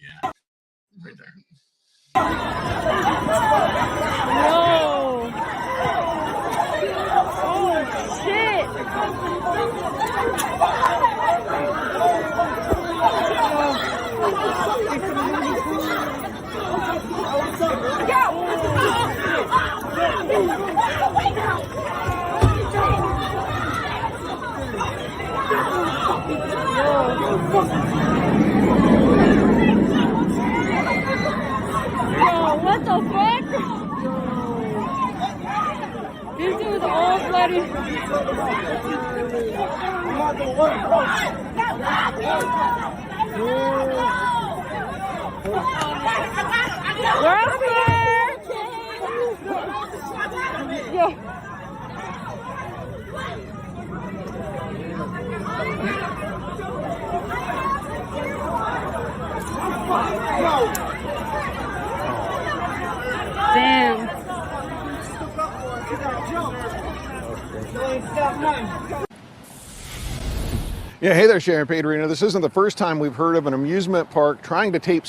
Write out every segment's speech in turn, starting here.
yeah. Right there. No. Oh, shit. Yo, what the fuck? This dude's all bloody. Yo. Damn. Yeah, hey there, Sharon Padrino. This isn't the first time we've heard of an amusement park trying to take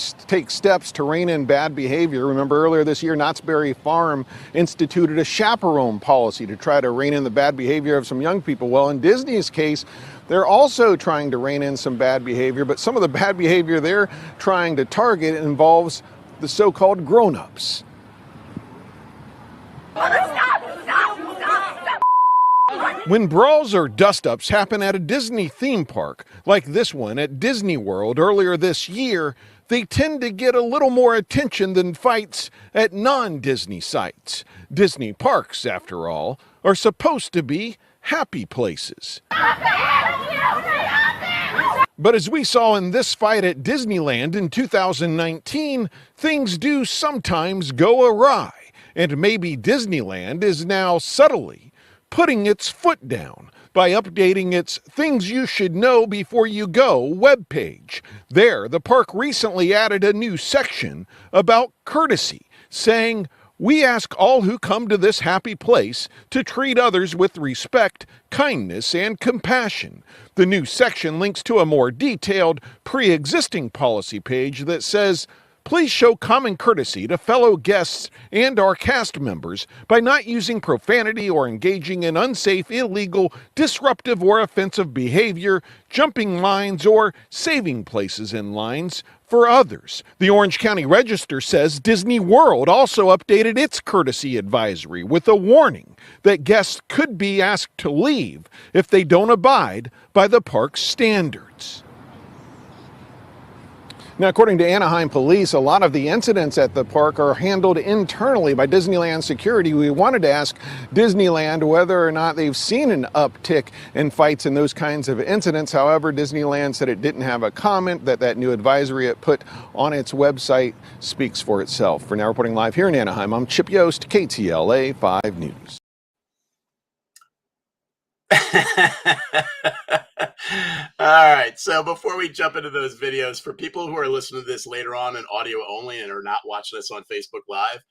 steps to rein in bad behavior. Remember earlier this year, Knott's Berry Farm instituted a chaperone policy to try to rein in the bad behavior of some young people. Well, in Disney's case, they're also trying to rein in some bad behavior, but some of the bad behavior they're trying to target involves the so-called grown-ups. When brawls or dust-ups happen at a Disney theme park, like this one at Disney World earlier this year, they tend to get a little more attention than fights at non-Disney sites. Disney parks, after all, are supposed to be happy places. But as we saw in this fight at Disneyland in 2019, things do sometimes go awry, and maybe Disneyland is now subtly putting its foot down by updating its Things You Should Know Before You Go webpage. There, the park recently added a new section about courtesy, saying, "We ask all who come to this happy place to treat others with respect, kindness, and compassion." The new section links to a more detailed, pre-existing policy page that says, "Please show common courtesy to fellow guests and our cast members by not using profanity or engaging in unsafe, illegal, disruptive, or offensive behavior, jumping lines, or saving places in lines for others." The Orange County Register says Disney World also updated its courtesy advisory with a warning that guests could be asked to leave if they don't abide by the park's standards. Now, according to Anaheim police, a lot of the incidents at the park are handled internally by Disneyland security. We wanted to ask Disneyland whether or not they've seen an uptick in fights and those kinds of incidents. However, Disneyland said it didn't have a comment, that new advisory it put on its website speaks for itself. For now, reporting live here in Anaheim, I'm Chip Yost, KTLA 5 News. All right, so before we jump into those videos, for people who are listening to this later on in audio only and are not watching this on Facebook Live,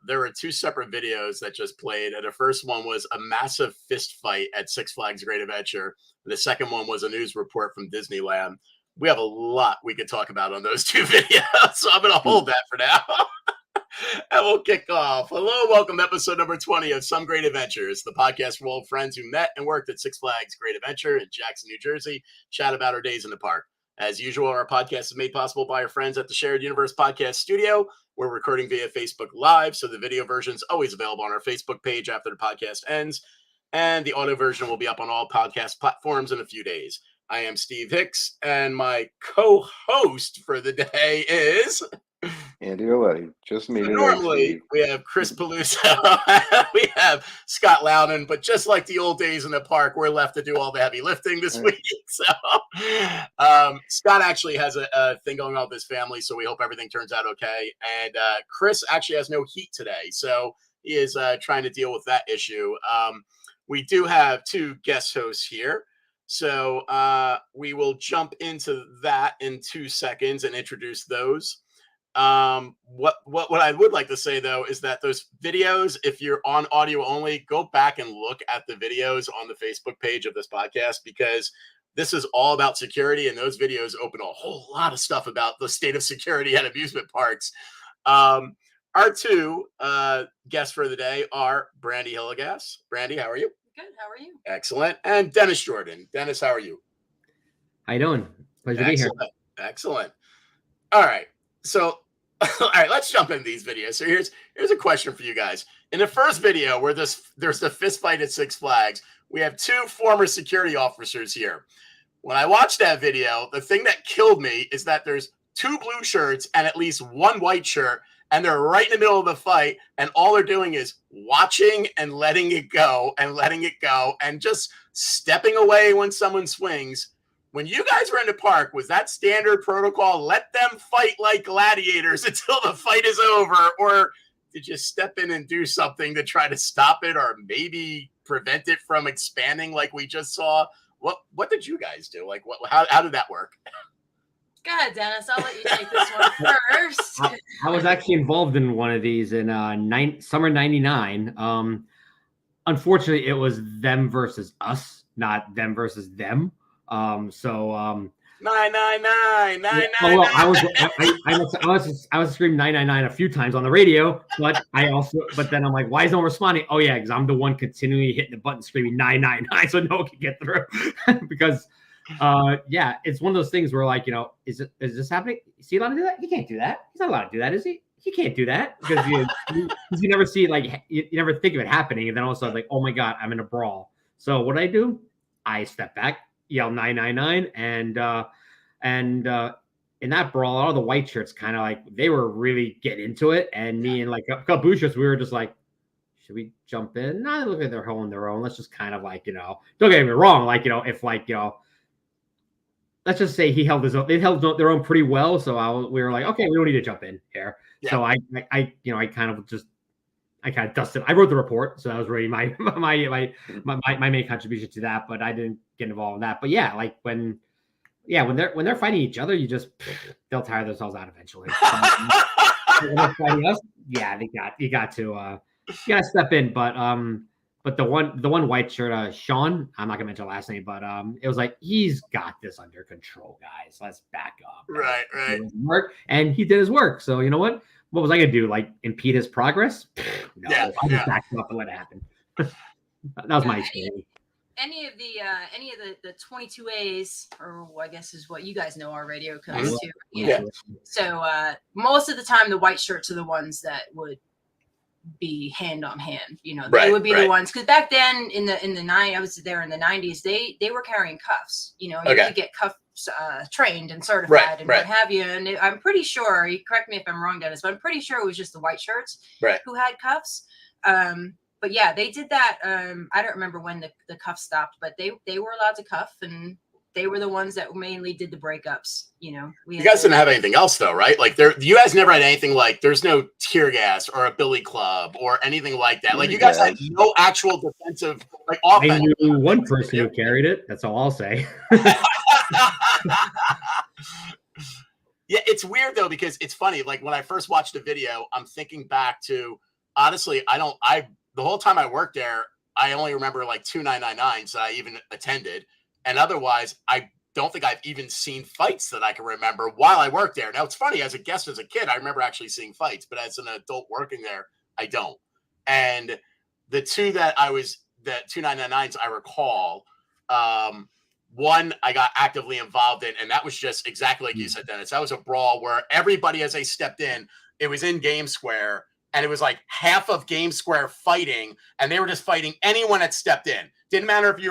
there were two separate videos that just played. And the first one was a massive fist fight at Six Flags Great Adventure. And the second one was a news report from Disneyland. We have a lot we could talk about on those two videos, so I'm going to hold that for now. And we'll kick off. Hello, welcome to episode number 20 of Some Great Adventures, the podcast for old friends who met and worked at Six Flags Great Adventure in Jackson, New Jersey, chat about our days in the park. As usual, our podcast is made possible by our friends at the Shared Universe Podcast Studio. We're recording via Facebook Live, so the video version is always available on our Facebook page after the podcast ends, and the audio version will be up on all podcast platforms in a few days. I am Steve Hicks, and my co-host for the day is... Andy Auletti, just me. So normally we have Chris Peluso, we have Scott Loudon, but just like the old days in the park, we're left to do all the heavy lifting this week. So Scott actually has a thing going on with his family, so we hope everything turns out okay. And Chris actually has no heat today, so he is trying to deal with that issue. We do have two guest hosts here. So we will jump into that in 2 seconds and introduce those. What I would like to say though is that those videos, if you're on audio only, go back and look at the videos on the Facebook page of this podcast, because this is all about security, and those videos open a whole lot of stuff about the state of security at amusement parks. Our two guests for the day are Brandy Hillegass. Brandy, how are you? Good. How are you? Excellent. And Dennis Jordan. Dennis, how are you? How you doing? Pleasure to be here. Excellent. All right. So, all right, let's jump into these videos. So here's a question for you guys. In the first video where there's the fist fight at Six Flags, we have two former security officers here. When I watched that video, the thing that killed me is that there's two blue shirts and at least one white shirt, and they're right in the middle of the fight, and all they're doing is watching and letting it go and just stepping away when someone swings. When you guys were in the park, was that standard protocol? Let them fight like gladiators until the fight is over, or did you step in and do something to try to stop it, or maybe prevent it from expanding like we just saw? What did you guys do? Like, how did that work? Go ahead, Dennis. I'll let you take this one first. I was actually involved in one of these in summer '99. Unfortunately, it was them versus us, not them versus them. 999. Well, I was screaming 999 a few times on the radio, but then I'm like, why is no one responding? Oh yeah, because I'm the one continually hitting the button screaming 999 so no one can get through. Because it's one of those things where, like, is this happening? Is he allowed to do that? He can't do that. He's not allowed to do that, is he? He can't do that because you never see, like, you never think of it happening, and then all of a sudden, like, oh my god, I'm in a brawl. So what do? I step back, yell 999, and in that brawl, all the white shirts kind of, like, they were really getting into it, and me and, like, a couple blue shirts, we were just like, should we jump in? No, look at they're holding their own. Let's just kind of, like, don't get me wrong, like, if, like, let's just say they held their own pretty well. So we were like, okay, we don't need to jump in here. Yeah. So I kind of dusted. I wrote the report, so that was really my main contribution to that. But I didn't get involved in that. But yeah, like when they're fighting each other, they'll tire themselves out eventually. When they're fighting us, yeah, you got to step in. But the one white shirt, Sean, I'm not gonna mention the last name, but it was like, he's got this under control, guys. Let's back up. Right. Work, and he did his work. So you know what? What was I gonna do? Like, impede his progress? No, I just backed him up and let it happen. That was my experience. Any of the 22As, or I guess is what you guys know our radio codes to. Yeah. So most of the time, the white shirts are the ones that would be hand on hand. They would be the ones, because back then in the I was there in the 90s, they were carrying cuffs. You could get cuffs trained and certified and what have you. And I'm pretty sure, you correct me if I'm wrong, Dennis, but I'm pretty sure it was just the white shirts who had cuffs. But yeah, they did that. I don't remember when the cuffs stopped, but they were allowed to cuff, and they were the ones that mainly did the breakups. You guys didn't have anything else, though, right? Like, you guys never had anything like, there's no tear gas or a billy club or anything like that. Like, you guys had no actual defensive, like, offense. I knew one person who carried it. That's all I'll say. Yeah, it's weird though, because it's funny. Like, when I first watched the video, I'm thinking back to, honestly, the whole time I worked there, I only remember like 2 999s that I even attended. And otherwise, I don't think I've even seen fights that I can remember while I worked there. Now, it's funny, as a guest, as a kid, I remember actually seeing fights, but as an adult working there, I don't. And the two 999s I recall, one I got actively involved in, and that was just exactly like you said, Dennis. That was a brawl where everybody, as they stepped in, it was in Game Square, and it was like half of Game Square fighting, and they were just fighting anyone that stepped in. Didn't matter if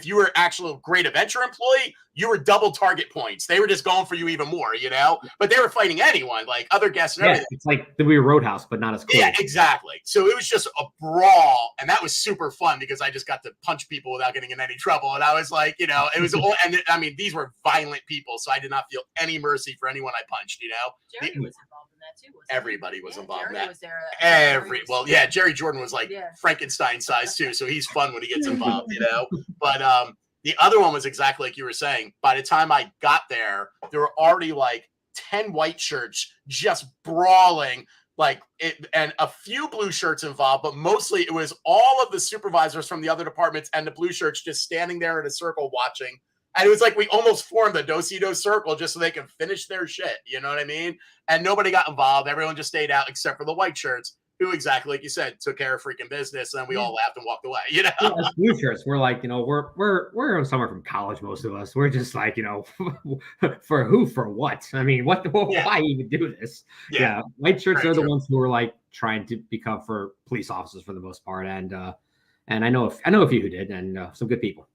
you were actually a Great Adventure employee, you were double target points. They were just going for you even more, but they were fighting anyone, like other guests and everything. It's like the Weird Roadhouse, but not as cool. Yeah, exactly. So it was just a brawl, and that was super fun because I just got to punch people without getting in any trouble. And I was like, it was all, and I mean, these were violent people, so I did not feel any mercy for anyone I punched, Jerry was involved in that too, wasn't everybody was involved in that. Was there. Jerry Jordan was like Frankenstein size too, so he's fun when he gets involved, But the other one was exactly like you were saying. By the time I got there, there were already like 10 white shirts just brawling, and a few blue shirts involved, but mostly it was all of the supervisors from the other departments and the blue shirts just standing there in a circle watching. And it was like we almost formed a do-si-do circle just so they could finish their shit. You know what I mean? And nobody got involved. Everyone just stayed out except for the white shirts, who exactly like you said took care of freaking business. And then we all laughed and walked away. You know, as blue shirts, we're like, we're somewhere from college. Most of us, we're just like, for who, for what? I mean, why even do this? Yeah, white shirts are the ones who are like trying to become for police officers for the most part, and I know a few who did, and some good people.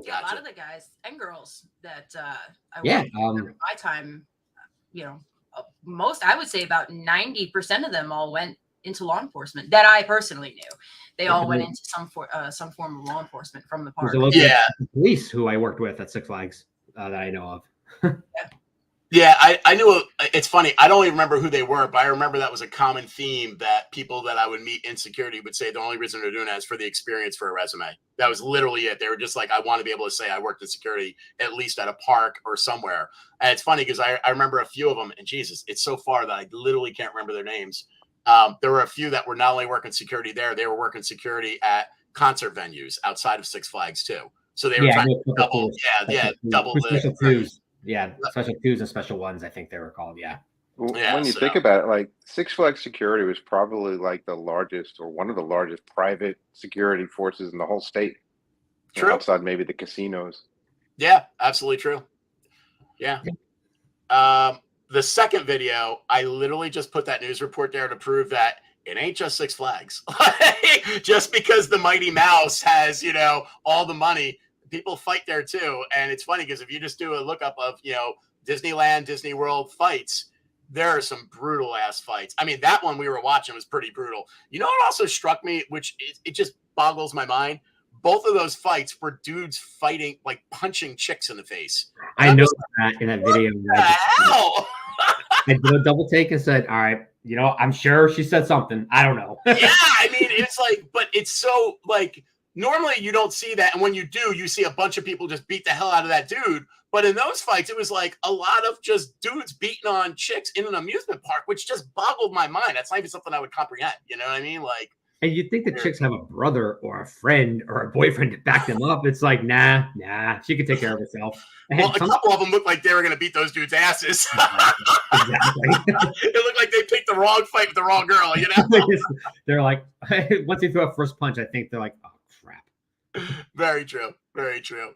Yeah, a lot of the guys and girls that I worked with my time, most, I would say about 90% of them all went into law enforcement that I personally knew. They all went into some form of law enforcement from the park. Police who I worked with at Six Flags that I know of. Yeah, I knew. It's funny. I don't even remember who they were, but I remember that was a common theme that people that I would meet in security would say the only reason they're doing that is for the experience for a resume. That was literally it. They were just like, I want to be able to say I worked in security at least at a park or somewhere. And it's funny because I remember a few of them, and Jesus, it's so far that I literally can't remember their names. There were a few that were not only working security there, they were working security at concert venues outside of Six Flags too. So they were trying to double, double the. Yeah, special twos and special ones, I think they were called. Yeah. When you think about it, like Six Flags security was probably like the largest or one of the largest private security forces in the whole state. True. Outside maybe the casinos. Yeah, absolutely true. Yeah. The second video, I literally just put that news report there to prove that it ain't just Six Flags. Just because the Mighty Mouse has, all the money, people fight there too. And it's funny because if you just do a lookup of, Disneyland, Disney World fights, there are some brutal ass fights. I mean, that one we were watching was pretty brutal. You know what also struck me, which it just boggles my mind? Both of those fights were dudes fighting, like punching chicks in the face. I know that in that video. What the hell? I did a double take and said, all right, I'm sure she said something. I don't know. Yeah, I mean, it's like, but it's so like, normally you don't see that. And when you do, you see a bunch of people just beat the hell out of that dude. But in those fights, it was like a lot of just dudes beating on chicks in an amusement park, which just boggled my mind. That's not even something I would comprehend. You know what I mean? Like, and you'd think the chicks have a brother or a friend or a boyfriend to back them up. It's like, nah, she can take care of herself. Well, a couple of them looked like they were going to beat those dudes' asses. Exactly. It looked like they picked the wrong fight with the wrong girl, They're like, once they throw a first punch, I think they're like, oh, crap. Very true. Very true.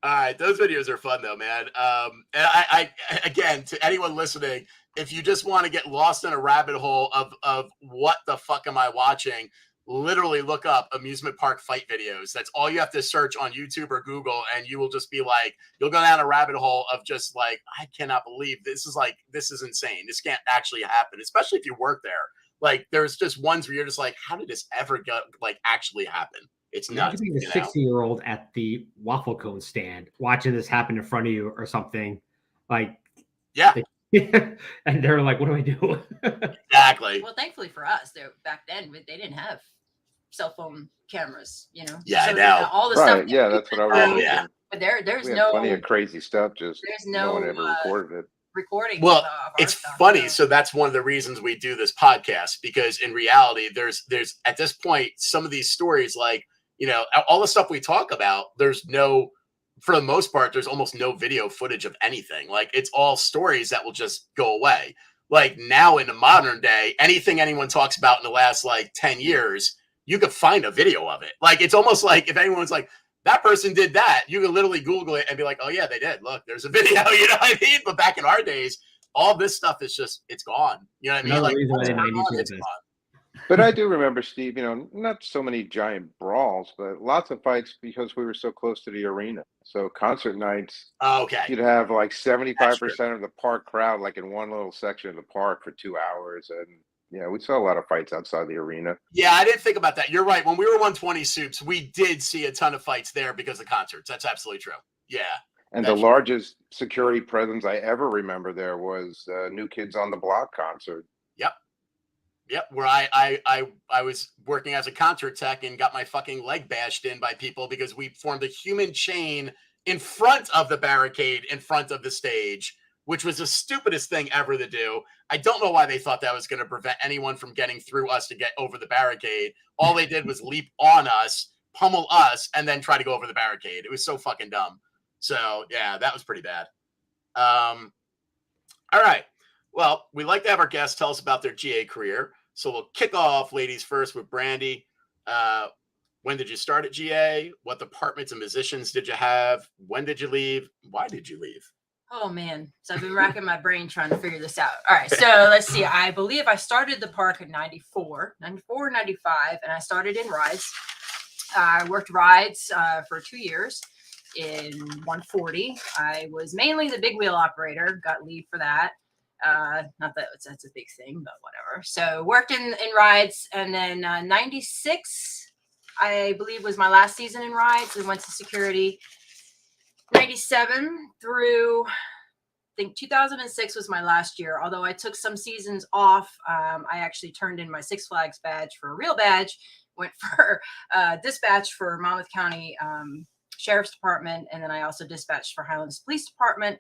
All right. Those videos are fun, though, man. And I again, to anyone listening, if you just want to get lost in a rabbit hole of what the fuck am I watching, literally look up amusement park fight videos. That's all you have to search on YouTube or Google, and you will just be like, you'll go down a rabbit hole of just like, I cannot believe this is insane. This can't actually happen, especially if you work there. Like, there's just ones where you're just like, how did this ever actually happen? It's nuts. Being a 60-year-old at the waffle cone stand watching this happen in front of you or something, like, yeah. And they're like, what do I do? Exactly. Well, thankfully for us, back then they didn't have cell phone cameras, Yeah, so, I know. all the stuff. Yeah, that's what I was. Yeah. But there's we no plenty of crazy stuff. Just there's no one ever recorded it. Recording. Well, it's funny. So that's one of the reasons we do this podcast, because in reality, there's at this point, some of these stories, like, all the stuff we talk about, for the most part, there's almost no video footage of anything. Like, it's all stories that will just go away. Like, now in the modern day, anything anyone talks about in the last 10 years, you could find a video of it. Like, it's almost like if anyone's like, that person did that, you can literally Google it and be like, oh yeah, they did. Look, there's a video, you know what I mean? But back in our days, all this stuff is just, it's gone. You know what I mean? It's gone. But I do remember, Steve, not so many giant brawls, but lots of fights because we were so close to the arena. So concert nights, you'd have like 75% of the park crowd, like in one little section of the park for 2 hours. And yeah, we saw a lot of fights outside the arena. Yeah, I didn't think about that. You're right. When we were 120 Soups, we did see a ton of fights there because of concerts. That's absolutely true. Yeah. And the largest security presence I ever remember there was New Kids on the Block concert. Yep, where I was working as a concert tech and got my fucking leg bashed in by people because we formed a human chain in front of the barricade, in front of the stage, which was the stupidest thing ever to do. I don't know why they thought that was going to prevent anyone from getting through us to get over the barricade. All they did was leap on us, pummel us, and then try to go over the barricade. It was so fucking dumb. So yeah, that was pretty bad. All right. Well, we like to have our guests tell us about their GA career. So we'll kick off, ladies first, with Brandy. When did you start at GA? What departments and positions did you have? When did you leave? Why did you leave? Oh man, so I've been racking my brain trying to figure this out. All right, so let's see. I believe I started the park in 94, 95, and I started in rides. I worked rides for 2 years in 140. I was mainly the big wheel operator, got leave for that. Not that that's a big thing, but whatever. So worked in rides, and then 96, I believe, was my last season in rides. We went to security. 97 through, I think 2006 was my last year. Although I took some seasons off, I actually turned in my Six Flags badge for a real badge. Went for dispatch for Monmouth County Sheriff's Department, and then I also dispatched for Highlands Police Department.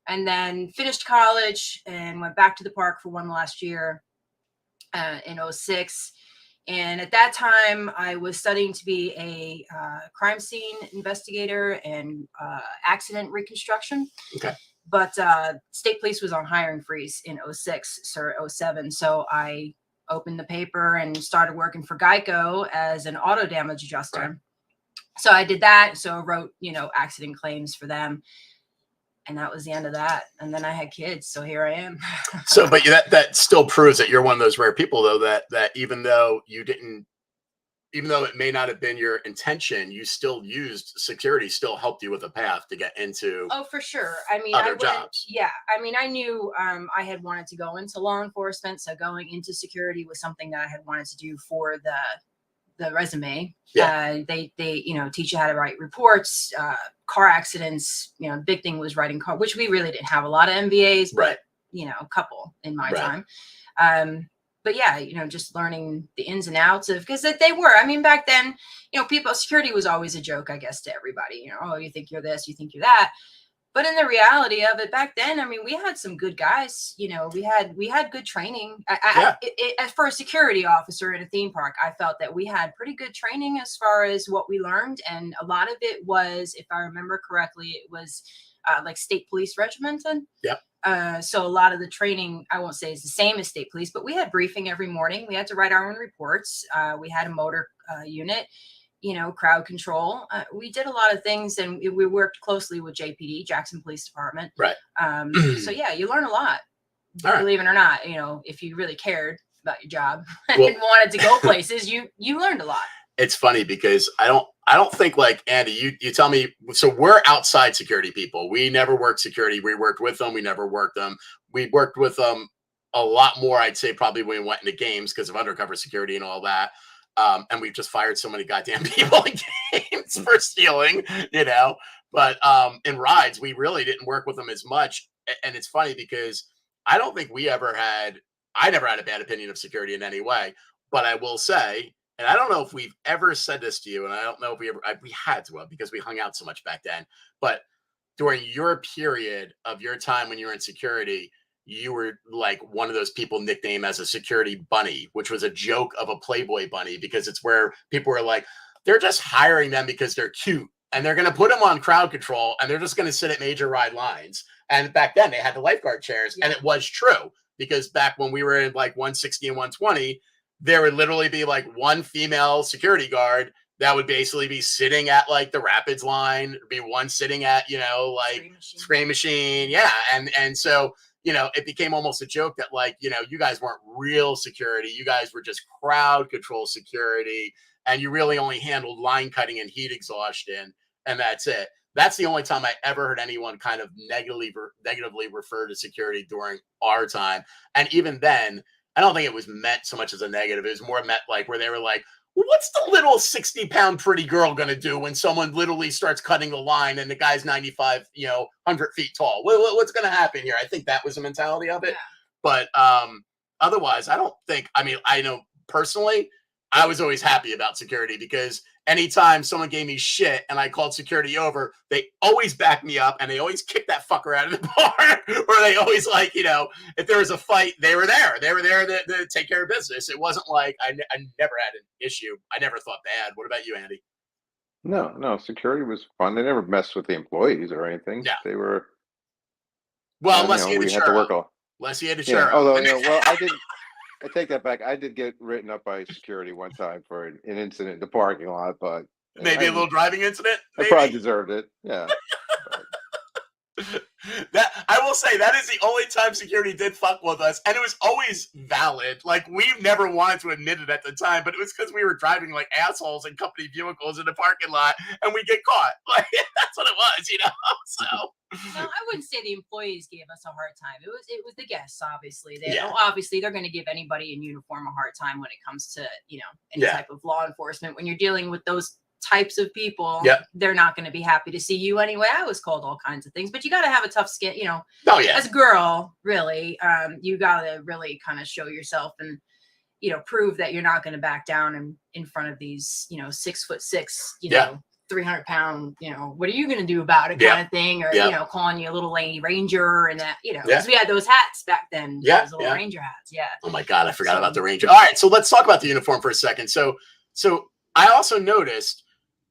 And then finished college and went back to the park for one last year in 06. And at that time, I was studying to be a crime scene investigator and accident reconstruction. Okay. But state police was on hiring freeze in 06 or 07. So I opened the paper and started working for Geico as an auto damage adjuster. Right. So I did that. So I wrote, accident claims for them. And that was the end of that. And then I had kids. So here I am. So, but that still proves that you're one of those rare people, though, that even though it may not have been your intention, you still used security, still helped you with a path to get into. Oh, for sure. I mean, other jobs. Yeah. I mean, I knew I had wanted to go into law enforcement. So going into security was something that I had wanted to do for the resume. Yeah. They teach you how to write reports, car accidents. Big thing was writing car, which we really didn't have a lot of MVAs, but a couple in my time. But yeah, just learning the ins and outs of, because they were, I mean, back then, security was always a joke, I guess, to everybody. Oh, you think you're this, you think you're that. But in the reality of it back then, I mean, we had some good guys. We had good training. For a security officer in a theme park, I felt that we had pretty good training as far as what we learned, and a lot of it was, if I remember correctly, it was like state police regimented. Yeah. So a lot of the training, I won't say is the same as state police, but we had briefing every morning. We had to write our own reports. We had a motor unit. Crowd control. We did a lot of things, and we worked closely with JPD, Jackson Police Department. Right. So yeah, you learn a lot. Right. Believe it or not, if you really cared about your job and wanted to go places, you learned a lot. It's funny because I don't think, like, Andy, you tell me, so we're outside security people. We never worked security. We worked with them. We never worked them. We worked with them a lot more, I'd say, probably when we went into games because of undercover security and all that. And we've just fired so many goddamn people in games for stealing, But in rides, we really didn't work with them as much. And it's funny because I don't think I never had a bad opinion of security in any way. But I will say, and I don't know if we've ever said this to you, and I don't know if we had to have, because we hung out so much back then. But during your period of your time when you were in security, you were like one of those people nicknamed as a security bunny, which was a joke of a Playboy bunny, because it's where people were like, they're just hiring them because they're cute and they're going to put them on crowd control and they're just going to sit at major ride lines. And back then they had the lifeguard chairs. And it was true, because back when we were in like 160 and 120, there would literally be like one female security guard that would basically be sitting at like the Rapids line, be one sitting at, Screen Machine. Yeah. And so, it became almost a joke that, like, you guys weren't real security. You guys were just crowd control security, and you really only handled line cutting and heat exhaustion, and that's it. That's the only time I ever heard anyone kind of negatively refer to security during our time. And even then, I don't think it was meant so much as a negative. It was more meant like where they were like, what's the little 60-pound pretty girl going to do when someone literally starts cutting the line and the guy's 95, 100 feet tall? What's going to happen here? I think that was the mentality of it. Yeah. But otherwise, I know personally, I was always happy about security, because anytime someone gave me shit and I called security over, they always backed me up and they always kicked that fucker out of the bar. Or they always, like, if there was a fight, they were there. They were there to take care of business. It wasn't like I never had an issue. I never thought bad. What about you, Andy? No, security was fun. They never messed with the employees or anything. Yeah. They were. Well, unless you we had to work all. Unless you had a Yeah. churro. Although well, I take that back. I did get written up by security one time for an incident in the parking lot, but maybe a little driving incident. Maybe. I probably deserved it. Yeah. That I will say that is the only time security did fuck with us, and it was always valid. Like, we never wanted to admit it at the time, but it was because we were driving like assholes in company vehicles in the parking lot, and we get caught. Like, that's what it was, you know. So no, I wouldn't say the employees gave us a hard time. It was the guests, obviously. Yeah. Obviously, they're going to give anybody in uniform a hard time when it comes to, you know, any type of law enforcement. When you're dealing with those types of people, they're not going to be happy to see you anyway. I was called all kinds of things, but you got to have a tough skin, you know. As a girl, really, you got to really kind of show yourself and, you know, prove that you're not going to back down in front of these, you know, 6'6", you know, 300-pound, you know, what are you going to do about it kind of thing, or you know, calling you a little lady ranger and that, you know, because we had those hats back then, those little ranger hats. Oh my God, I forgot about the ranger. All right, so let's talk about the uniform for a second. So I also noticed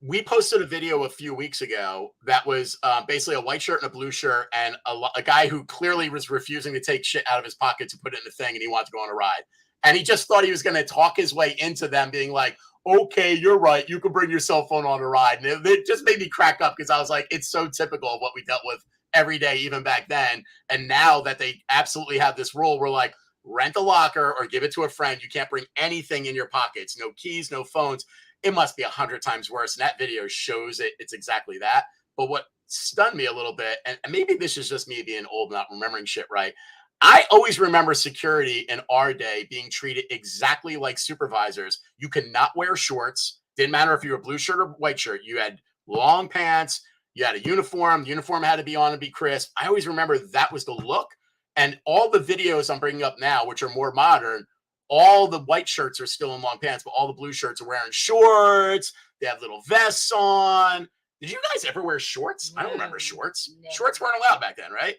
we posted a video a few weeks ago that was basically a white shirt and a blue shirt, and a guy who clearly was refusing to take shit out of his pocket to put it in the thing, and he wanted to go on a ride. And he just thought he was going to talk his way into them being like, okay, you're right, you can bring your cell phone on a ride. And it just made me crack up, because I was like, it's so typical of what we dealt with every day, even back then. And now that they absolutely have this rule, we're like, rent a locker or give it to a friend. You can't bring anything in your pockets, no keys, no phones. It must be 100 times worse. And that video shows it. It's exactly that. But what stunned me a little bit, and maybe this is just me being old, not remembering shit right, I always remember security in our day being treated exactly like supervisors. You could not wear shorts. Didn't matter if you were a blue shirt or white shirt. You had long pants. You had a uniform. The uniform had to be on and be crisp. I always remember that was the look. And all the videos I'm bringing up now, which are more modern, all the white shirts are still in long pants, but all the blue shirts are wearing shorts. They have little vests on. Did you guys ever wear shorts? I don't remember shorts. Shorts weren't allowed back then, right?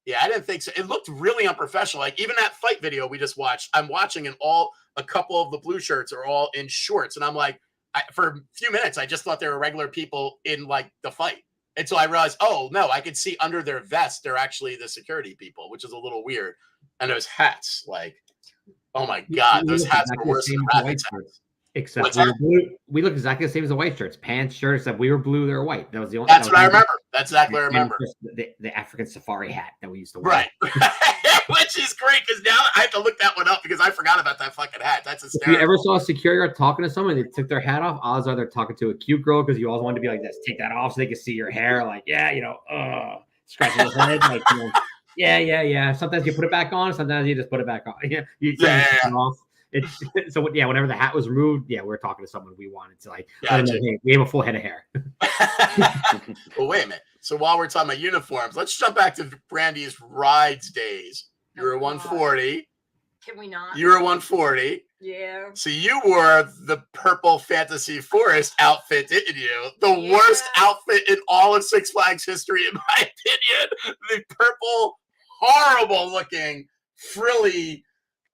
Yeah, I didn't think so. It looked really unprofessional. Like, even that fight video we just watched, I'm watching, and a couple of the blue shirts are all in shorts. And I'm like, for a few minutes, I just thought they were regular people in like the fight. Until I realized, oh no, I could see under their vest, they're actually the security people, which is a little weird. And those hats, like, oh my God, those hats are worse than rabbit hats. Except we look exactly the same as the white shirts. Pants, shirts, except we were blue, they were white. That was the only. That's what I remember. That's exactly what I remember. The African safari hat that we used to wear. Right. Which is great, because now I have to look that one up because I forgot about that fucking hat. That's hysterical. If you ever saw a security guard talking to someone, they took their hat off, odds are they're talking to a cute girl, because you always wanted to be like this. Take that off so they can see your hair. Like, yeah, you know, scratching his head. Like, you know, yeah. Sometimes you put it back on. Sometimes you just put it back on. Yeah. Off. So whenever the hat was removed, we're talking to someone we wanted to like. Hey, we have a full head of hair. Well, wait a minute. So while we're talking about uniforms, let's jump back to Brandy's rides days. You were 140. Can we not? You were 140. Yeah. So you wore the purple Fantasy Forest outfit, didn't you? The worst outfit in all of Six Flags history, in my opinion. The purple, horrible looking, frilly.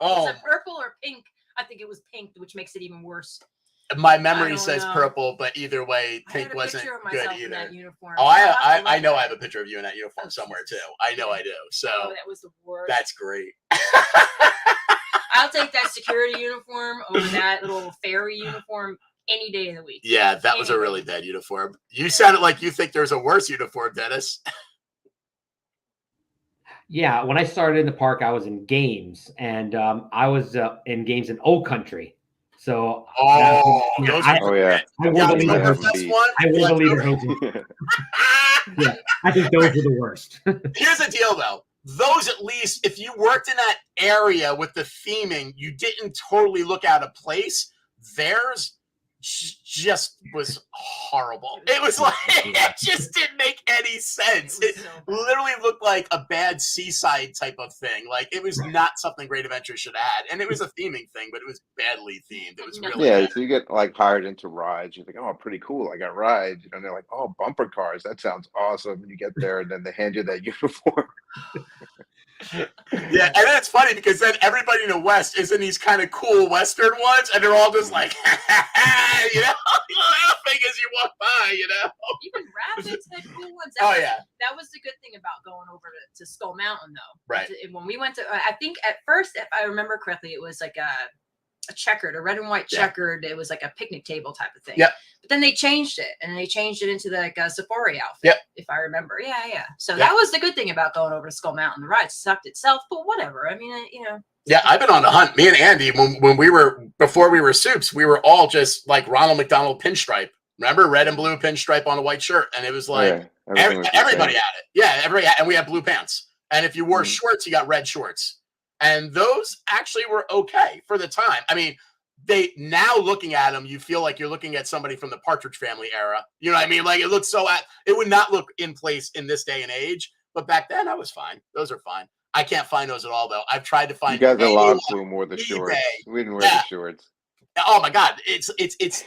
Was it purple or pink? I think it was pink, which makes it even worse. My memory says purple, but either way, pink wasn't good either. In that uniform. Oh, I know I have a picture of you in that uniform somewhere too. I know I do. So that was the worst. That's great. I'll take that security uniform over that little fairy uniform any day of the week. Yeah, that was a really bad uniform. You sounded like you think there's a worse uniform, Dennis. Yeah, when I started in the park, I was in games, and I was in games in Old Country. So I wore the leader hoodies. Yeah, I think those are the worst. Here's the deal, though. Those, at least, if you worked in that area with the theming, you didn't totally look out of place. Theirs just was horrible. It was like, it just didn't make any sense. It literally looked like a bad seaside type of thing. Like, it was not something Great Adventure should have had. And it was a theming thing, but it was badly themed. It was really bad. So you get like hired into rides. You think, oh, pretty cool. I got rides. And they're like, oh, bumper cars. That sounds awesome. And you get there, and then they hand you that uniform. Yeah, and then it's funny because then everybody in the West is in these kind of cool Western ones, and they're all just like, you know, laughing as you walk by, you know. Even Rapids had cool ones. That was the good thing about going over to Skull Mountain, though. Right. When we went to, I think at first, if I remember correctly, it was like a checkered, a red and white checkered. It was like a picnic table type of thing. Yeah. But then they changed it, and they changed it into like a safari outfit. Yep. If I remember. Yeah. So that was the good thing about going over to Skull Mountain. The ride sucked itself, but whatever. I mean, you know. Yeah, I've been on the hunt. Me and Andy, when we were, before we were Soups, we were all just like Ronald McDonald pinstripe. Remember, red and blue pinstripe on a white shirt, and it was like everybody had it. Yeah, and we had blue pants. And if you wore shorts, you got red shorts. And those actually were okay for the time. I mean, they now looking at them, you feel like you're looking at somebody from the Partridge Family era. You know what I mean? Like it looks it would not look in place in this day and age. But back then, I was fine. Those are fine. I can't find those at all, though. I've tried to find. You guys a lot of whom wore the shorts. We didn't wear the shorts. Oh my God, it's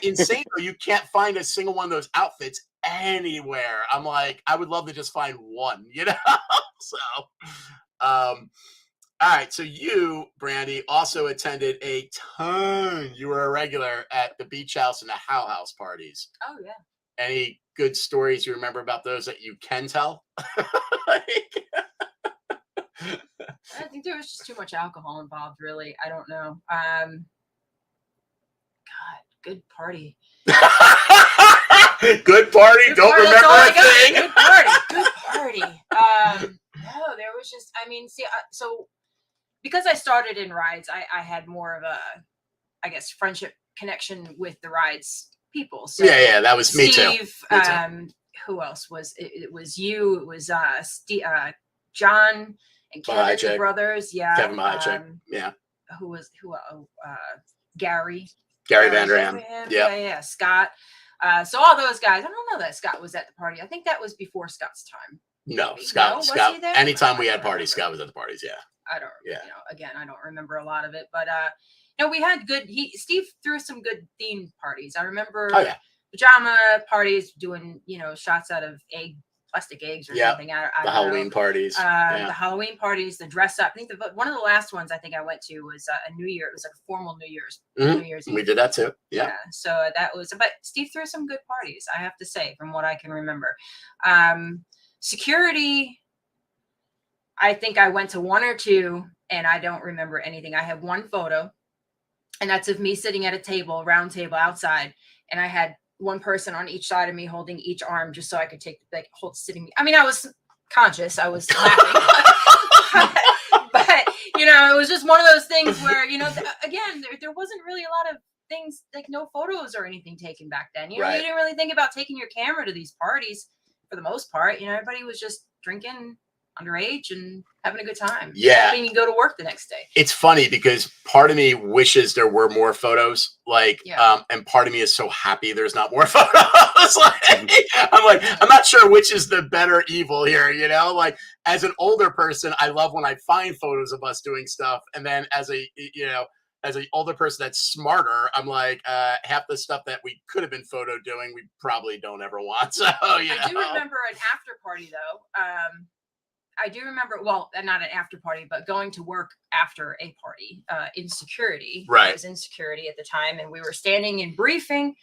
insane. You can't find a single one of those outfits anywhere. I'm like, I would love to just find one, you know. So, all right. So you, Brandy, also attended a ton. You were a regular at the Beach House and the How House parties. Oh yeah. Any good stories you remember about those that you can tell? I think there was just too much alcohol involved, really. I don't know. God, good party. Good party. Don't remember a thing. Good party. Good party. No, there was just, I mean, see, so because I started in rides, I had more of a, I guess, friendship connection with the rides people. So yeah, that was me too. Steve, who else was it? It was you. It was Steve, John and Kevin, the brothers. Yeah, Kevin Mahachek. Yeah. Gary Vanderam. Yeah. Scott. So all those guys. I don't know that Scott was at the party. I think that was before Scott's time. No, maybe. Scott. Anytime we had parties, Scott was at the parties. Yeah. I don't. Yeah. You know, again, I don't remember a lot of it, but you know, we had good. Steve threw some good themed parties. I remember. Oh yeah. Pajama parties, doing shots out of plastic eggs or something. I the Halloween parties. The Halloween parties, the dress up. I think one of the last ones I went to was a New Year. It was like a formal New Year's. Mm-hmm. New Year's Eve. We did that too. Yeah. So that was. But Steve threw some good parties, I have to say, from what I can remember. Security. I think I went to one or two, and I don't remember anything. I have one photo, and that's of me sitting at a round table outside, and I had one person on each side of me holding each arm just so I could sitting. I mean, I was conscious. I was laughing. but it was just one of those things where, again, there wasn't really a lot of things, like no photos or anything taken back then. You didn't really think about taking your camera to these parties for the most part. Everybody was just drinking underage and having a good time. Yeah. Hoping you go to work the next day. It's funny because part of me wishes there were more photos, and part of me is so happy there's not more photos. I'm not sure which is the better evil here, like as an older person, I love when I find photos of us doing stuff. And then as an older person that's smarter, I'm like, half the stuff that we could have been photo doing, we probably don't ever want. So, I do remember an after party though. I do remember, well, not an after party, but going to work after a party in security. Right. I was in security at the time, and we were standing in briefing.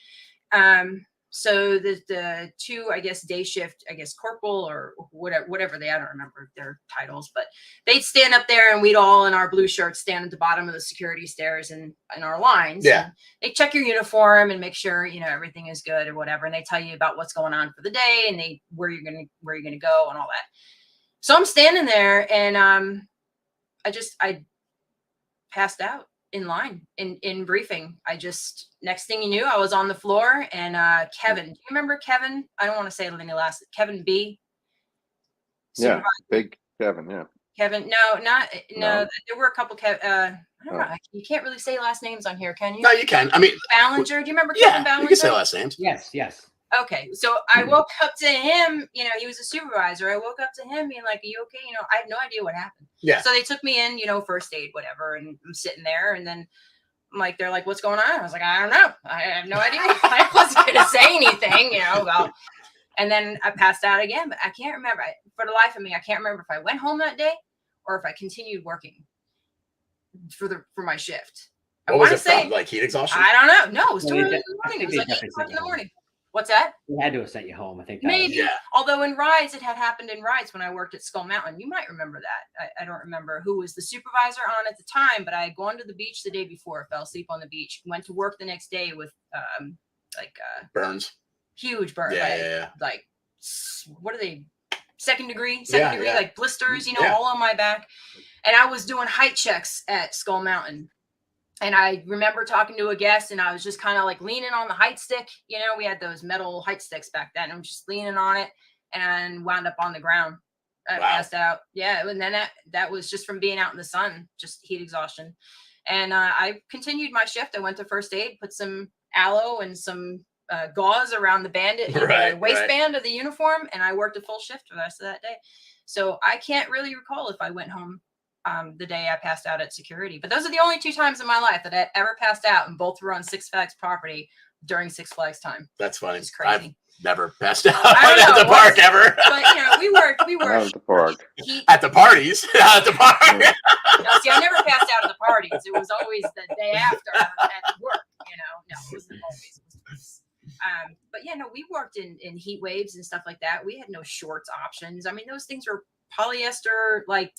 So the two, I guess, day shift, corporal or whatever I don't remember their titles, but they'd stand up there, and we'd all in our blue shirts stand at the bottom of the security stairs in our lines. Yeah. And they check your uniform and make sure, everything is good or whatever. And they tell you about what's going on for the day and where you're going to go and all that. So I'm standing there, and I passed out in line in briefing. Next thing you knew, I was on the floor, and Kevin, do you remember Kevin? I don't want to say any last. Kevin B. Yeah, big Kevin. Yeah. Kevin, no. There were a couple. I don't know. You can't really say last names on here, can you? No, you can. I mean, Ballinger. Do you remember Kevin Ballinger? You can say last names. Yes. Okay, so I woke up to him, he was a supervisor. I woke up to him being like, are you okay? I had no idea what happened. Yeah. So they took me in, first aid, whatever. And I'm sitting there, and then they're like, what's going on? I was like, I don't know. I have no idea. I wasn't going to say anything, and then I passed out again, but I can't remember. For the life of me, I can't remember if I went home that day or if I continued working for my shift. What was it from? Like heat exhaustion? I don't know. No, it was too early in the morning. It was like 8 o'clock in the morning. What's that? They had to have sent you home, I think. Maybe. Yeah. Although in rides, it had happened in rides when I worked at Skull Mountain. You might remember that. I don't remember who was the supervisor on at the time, but I had gone to the beach the day before, fell asleep on the beach, went to work the next day with burns. Huge burn. Yeah. Like, what are they? Second degree, like blisters, all on my back. And I was doing height checks at Skull Mountain. And I remember talking to a guest, and I was just kind of like leaning on the height stick. We had those metal height sticks back then. I'm just leaning on it and wound up on the ground. I passed out. Yeah. And then that was just from being out in the sun, just heat exhaustion. And I continued my shift. I went to first aid, put some aloe and some gauze around the waistband of the uniform, and I worked a full shift for the rest of that day. So I can't really recall if I went home the day I passed out at security, but those are the only 2 times in my life that I ever passed out, and both were on Six Flags property during Six Flags time. That's funny. It's crazy. I've never passed out at the park ever. But we worked at the park. At the parties. At the park. No, see, I never passed out at the parties. It was always the day after at work. No, it wasn't always. It was but we worked in heat waves and stuff like that. We had no shorts options. I mean, those things were polyester, like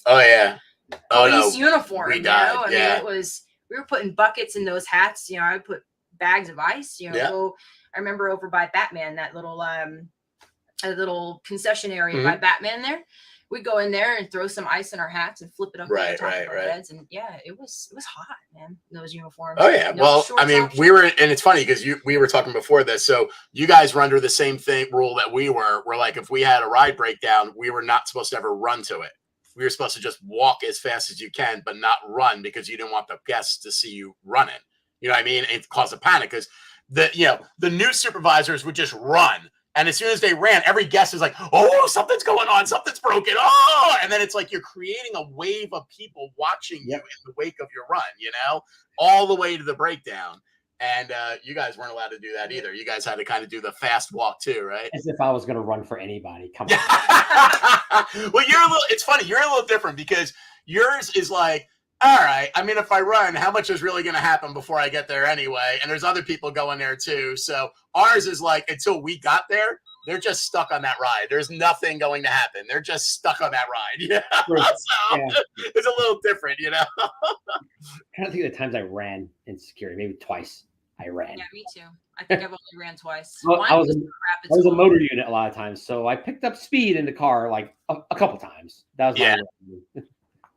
police uniform. We died. I mean, it was. We were putting buckets in those hats. I would put bags of ice. So I remember over by Batman, that little concession area by Batman there. We'd go in there and throw some ice in our hats and flip it up on top of our heads. And it was hot, man, those uniforms. Oh yeah. Well, I mean, we were, and it's funny because we were talking before this. So you guys were under the same rule that we were. We're like, if we had a ride breakdown, we were not supposed to ever run to it. We were supposed to just walk as fast as you can, but not run, because you didn't want the guests to see you running. You know what I mean? It caused a panic because the new supervisors would just run. And as soon as they ran, every guest is like, oh, something's going on. Something's broken. Oh, and then it's like you're creating a wave of people watching you in the wake of your run, all the way to the breakdown. And you guys weren't allowed to do that either. You guys had to kind of do the fast walk too, right? As if I was going to run for anybody. Come on. Well, it's funny. You're a little different because yours is like, all right, I mean, if I run, how much is really going to happen before I get there anyway? And there's other people going there too. So ours is like, until we got there, they're just stuck on that ride. There's nothing going to happen. They're just stuck on that ride. It's a little different, I'm trying to think of the times I ran in security. Maybe twice I ran. Yeah, me too. I think I've only ran twice. Well, I was a motor unit a lot of times, so I picked up speed in the car like a couple times. That was my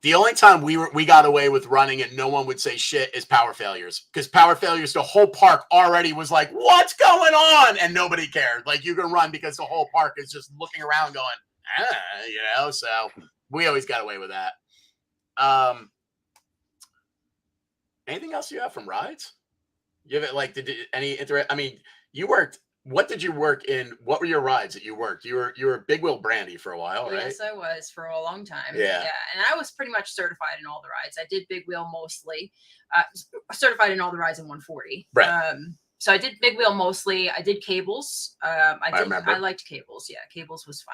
The only time we got away with running and no one would say shit is power failures. Because power failures, the whole park already was like, what's going on? And nobody cared. Like, you can run because the whole park is just looking around going, so we always got away with that. Anything else you have from rides? You have it you worked. What did you work in? What were your rides that you worked? You were Big Wheel Brandy for a while, right? Yes, I was for a long time. Yeah. And I was pretty much certified in all the rides. I did Big Wheel mostly. Certified in all the rides in 140. Right. So I did Big Wheel mostly. I did Cables. I remember. I liked Cables. Yeah, Cables was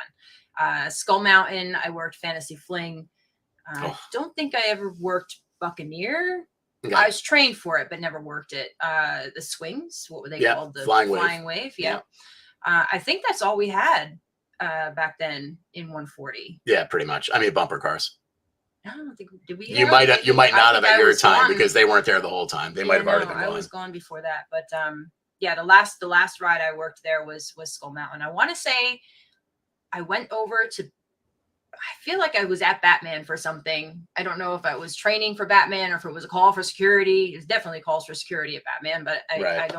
fun. Skull Mountain. I worked Fantasy Fling. I don't think I ever worked Buccaneer. Okay. I was trained for it, but never worked it. The swings, what were they called? The flying wave. Yeah. I think that's all we had back then in 140. Yeah, pretty much. I mean, bumper cars. I don't think did we. You might not have at your time because they weren't there the whole time. They might have already been gone. I was gone before that, but the last ride I worked there was Skull Mountain. I want to say I went over to. I feel like I was at Batman for something. I don't know if I was training for Batman or if it was a call for security. It's definitely calls for security at Batman, but I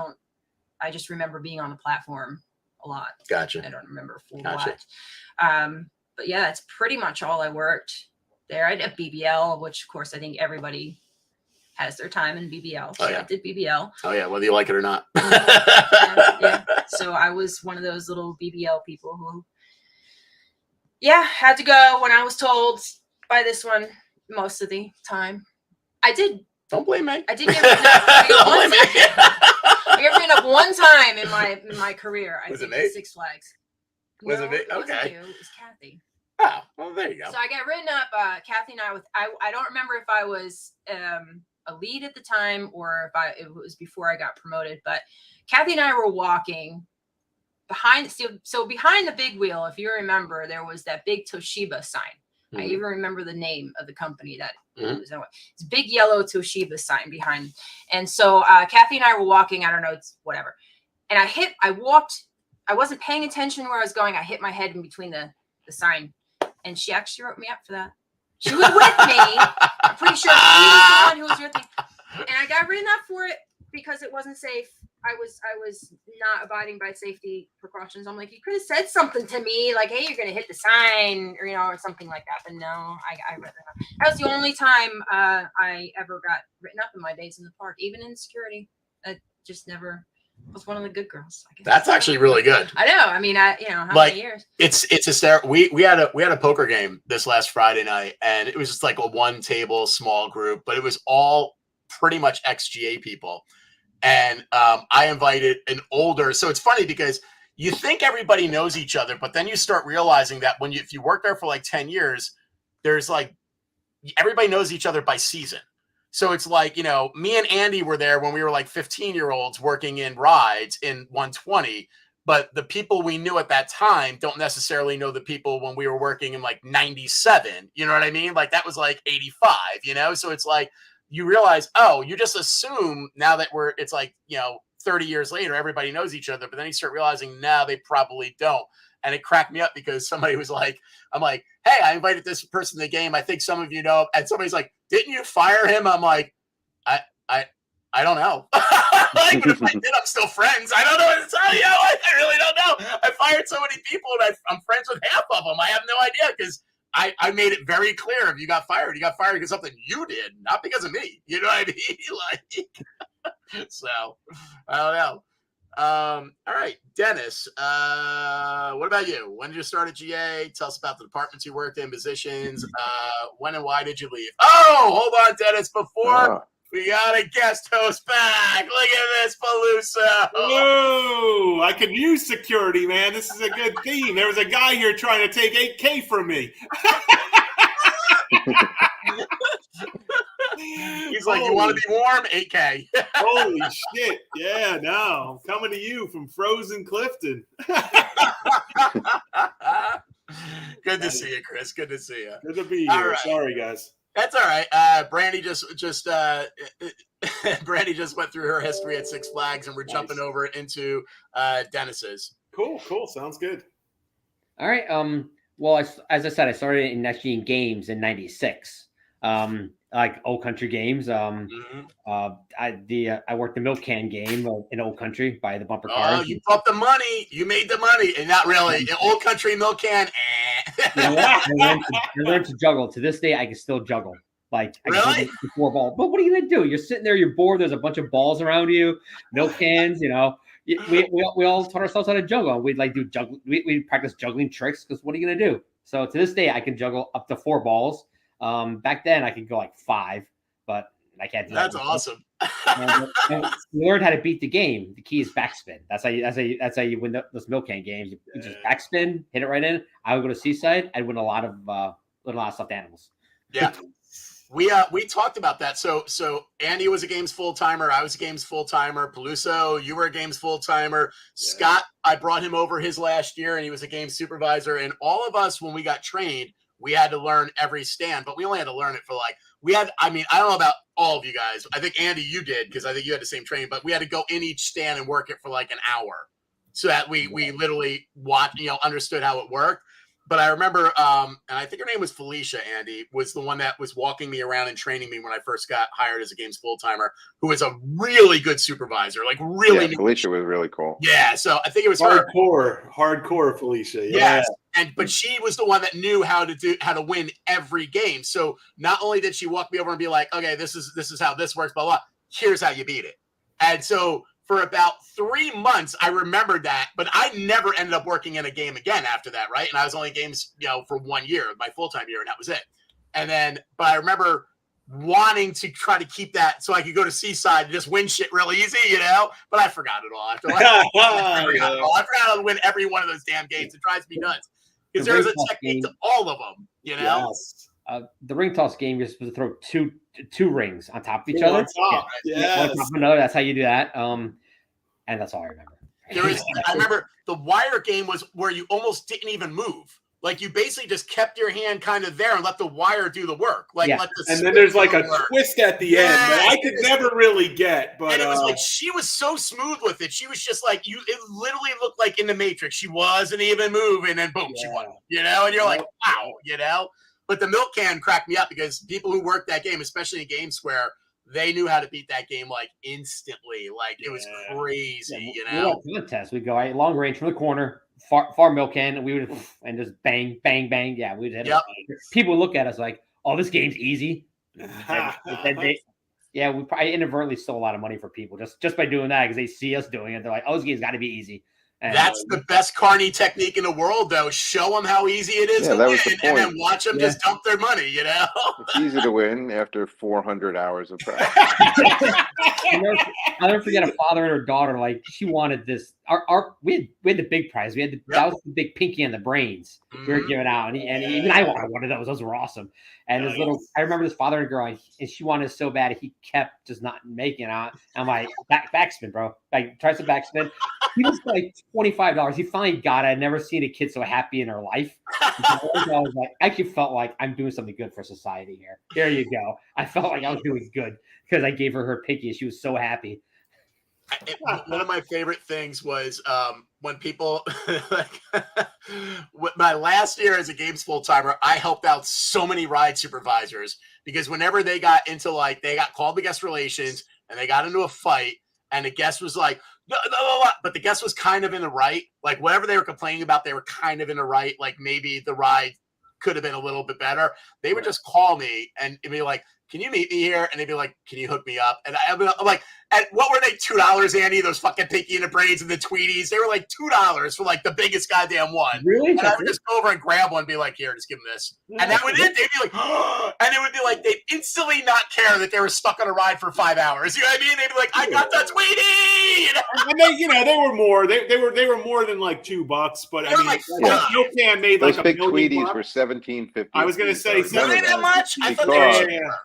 just remember being on the platform a lot. Gotcha. I don't remember a lot. But yeah, that's pretty much all I worked there. I did BBL, which of course I think everybody has their time in BBL. So I did BBL. Oh yeah, whether you like it or not. Yeah. So I was one of those little BBL people who had to go when I was told by this one most of the time. I did. Don't blame me. I did get written up one time in my career. I think at Six Flags. Was it me? It wasn't Okay. you, it was Kathy. Oh, well, there you go. So I got written up. Kathy and I don't remember if I was a lead at the time or if it was before I got promoted, but Kathy and I were walking behind. So behind the big wheel, if you remember, there was that big Toshiba sign. Mm-hmm. I even remember the name of the company that it was. It's big yellow Toshiba sign behind. And so Kathy and I were walking. I don't know, it's whatever. And I walked. I wasn't paying attention where I was going. I hit my head in between the sign. And she actually wrote me up for that. She was with me. I'm pretty sure she was the one who was with me. And I got written up for it because it wasn't safe. I was not abiding by safety precautions. I'm like, you could have said something to me, like, hey, you're gonna hit the sign, or or something like that. But no, I read that. That was the only time I ever got written up in my days in the park, even in security. I just never was one of the good girls, I guess. That's actually really good. I know. I mean, how many years? It's hysterical. We had a poker game this last Friday night, and it was just like a one table small group, but it was all pretty much ex-GA people. And I invited an older. So it's funny because you think everybody knows each other, but then you start realizing that if you work there for like 10 years, there's like everybody knows each other by season. So it's like, me and Andy were there when we were like 15-year-olds working in rides in 120. But the people we knew at that time don't necessarily know the people when we were working in like 97. You know what I mean? Like that was like 85, So it's like you realize, you just assume now that it's like, 30 years later, everybody knows each other. But then you start realizing now they probably don't. And it cracked me up because somebody was like, I'm like, hey, I invited this person to the game. I think some of you know. And somebody's like, didn't you fire him? I'm like, I don't know. Like, but if I did, I'm still friends. I don't know what to tell you. I really don't know. I fired so many people and I'm friends with half of them. I have no idea because I made it very clear if you got fired because something you did, not because of me. You know what I mean? Like, so I don't know. All right, Dennis, what about you? When did you start at GA? Tell us about the departments you worked in, positions. When and why did you leave? Oh, hold on, Dennis, before we got a guest host back. Look at this, Peluso. Oh, I could use security, man. This is a good theme. There was a guy here trying to take 8K from me. He's like, you want to be warm? 8K. Holy shit. Yeah, no. I'm coming to you from frozen Clifton. Good to see you, Chris. Good to see you. Good to be here. Right. Sorry, guys. That's all right. Brandy just Brandy just went through her history at Six Flags, and we're jumping over into Dennis's. Cool. Sounds good. All right. Well, as I said, I started in actually in games in '96. Like Old Country games. I worked the milk can game in Old Country by the bumper cars. Oh, you brought the money. You made the money, and not really. Old Country milk can. I learned to juggle. To this day, I can still juggle. Like really? 4 balls. But what are you gonna do? You're sitting there. You're bored. There's a bunch of balls around you. Milk cans. We all taught ourselves how to juggle. We'd like do juggle. We practice juggling tricks because what are you gonna do? So to this day, I can juggle up to 4 balls. Back then I could go like 5, but I can't do that. That's awesome. You learned how to beat the game. The key is backspin. That's how you win those milk can games. You just backspin, hit it right in. I would go to Seaside. I'd win a lot of stuffed animals. Yeah. We talked about that. So Andy was a games full timer. I was a games full timer. Peluso, you were a games full timer. Yeah. Scott, I brought him over his last year, and he was a games supervisor. And all of us, when we got trained, we had to learn every stand, but we only had to learn it for I don't know about all of you guys. I think Andy, you did, because I think you had the same training, but we had to go in each stand and work it for like an hour so that we literally understood how it worked. But I remember, and I think her name was Felicia, Andy, was the one that was walking me around and training me when I first got hired as a games full-timer, who was a really good supervisor, like really. Yeah, Felicia was really cool. Yeah, so I think it was hardcore Felicia. Yeah. Yes. But she was the one that knew how to win every game. So not only did she walk me over and be like, okay, this is how this works, blah, blah, here's how you beat it. And so for about 3 months, I remembered that, but I never ended up working in a game again after that, right? And I was only games, for 1 year, my full-time year, and that was it. And then, but I remember wanting to try to keep that so I could go to Seaside and just win shit real easy, but I forgot it all. I forgot how to win every one of those damn games. It drives me nuts. Because there was a technique to all of them, you know? Yes. The ring toss game, you're supposed to throw two rings on top of each other. Yes. One on top of another. That's how you do that. And that's all I remember. I remember the wire game was where you almost didn't even move. Like you basically just kept your hand kind of there and let the wire do the work. Like let the and then there's like a twist at the end that I could never really get. But and it was like she was so smooth with it. She was just like it literally looked like in the Matrix. She wasn't even moving, and boom, she won. You know, and you're like, wow, you know. But the milk can cracked me up because people who worked that game, especially in Game Square, they knew how to beat that game like instantly. Like it was crazy, you know. We had contest. We'd go long range from the corner, far milk can, and we would and just bang, bang, bang. Yeah, we'd hit it. People would look at us like, "Oh, this game's easy." I inadvertently stole a lot of money for people just by doing that because they see us doing it. They're like, "Oh, this game's got to be easy." And that's the best carny technique in the world, though. Show them how easy it is to win, and then watch them just dump their money, you know? It's easy to win after 400 hours of practice. I'll never forget a father and her daughter, like, she wanted this. We had the big prize. That was the big pinky and the brains we were giving out. And even I wanted one of those. Those were awesome. And I remember this father and girl, and she wanted it so bad, he kept just not making it. I'm like, backspin, bro. Like, try some backspin. He was like $25. He finally got it. I'd never seen a kid so happy in her life. I was like, I actually felt like I'm doing something good for society here. There you go. I felt like I was doing good because I gave her pinky and she was so happy. One of my favorite things was when people my last year as a games full timer, I helped out so many ride supervisors because whenever they got into they got called to guest relations and they got into a fight and the guest was like, no, but the guest was kind of in the right. Like whatever they were complaining about, they were kind of in the right. Like maybe the ride could have been a little bit better. They would just call me and be like, can you meet me here? And they'd be like, can you hook me up? And I'm like, and what were they, $2, Andy? Those fucking Pinky and the Braids and the Tweeties. They were like $2 for like the biggest goddamn one. Really? And I would just go over and grab one and be like, here, just give them this. And that would it. They'd be like, and it would be like, they'd instantly not care that they were stuck on a ride for 5 hours. You know what I mean? They'd be like, I got that Tweetie. And they were more. They were more than like $2, but I mean, like, Milk Can made those like big $1 million. Tweeties were $17.50. I was gonna say, really that much? I thought they were cheaper.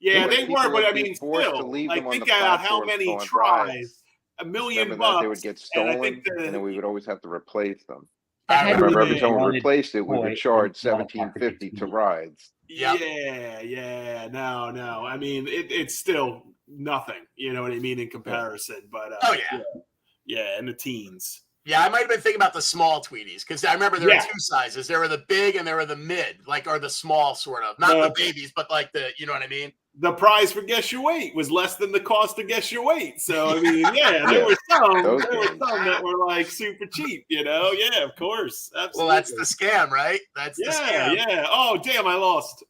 Yeah, they were, but I mean, still, like think about how many tries, $1 million bucks. They would get stolen, and then we would always have to replace them. I remember every time we replaced it, we would charge $17.50 to rides. Yeah. No. I mean, it's still nothing. You know what I mean in comparison, but yeah, in the teens. Yeah, I might have been thinking about the small Tweeties because I remember there were two sizes. There were the big and there were the mid, or the small sort of, not the babies, but like you know what I mean? The prize for Guess Your Weight was less than the cost to Guess Your Weight. So, I mean, there were some that were like super cheap, you know? Yeah, of course. Absolutely. Well, that's the scam, right? That's the scam. Yeah. Oh, damn, I lost.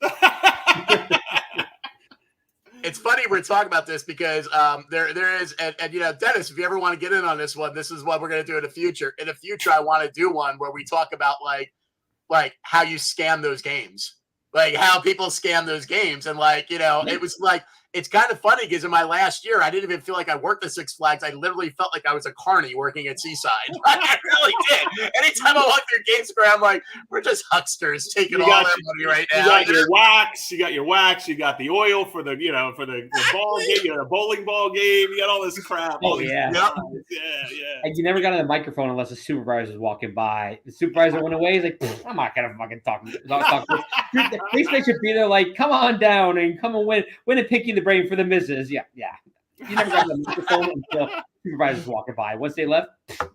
It's funny we're talking about this because there is, and you know, Dennis, if you ever want to get in on this one, this is what we're going to do in the future. In the future, I want to do one where we talk about like how you scam those games. Like how people scam those games. And it was like, it's kind of funny because in my last year, I didn't even feel like I worked at Six Flags. I literally felt like I was a carny working at Seaside. I really did. Anytime I walk through Game Square, I'm like, we're just hucksters taking all their money right now. You got your wax, you got the oil for the ball game, you got a bowling ball game, you got all this crap. Yeah. And you never got on the microphone unless the supervisor was walking by. The supervisor went away. He's like, I'm not gonna fucking talk. They should be there like, come on down and come and win a Pinky in the Brain for the missus. Yeah. You never got on the microphone until supervisors walking by. Once they left,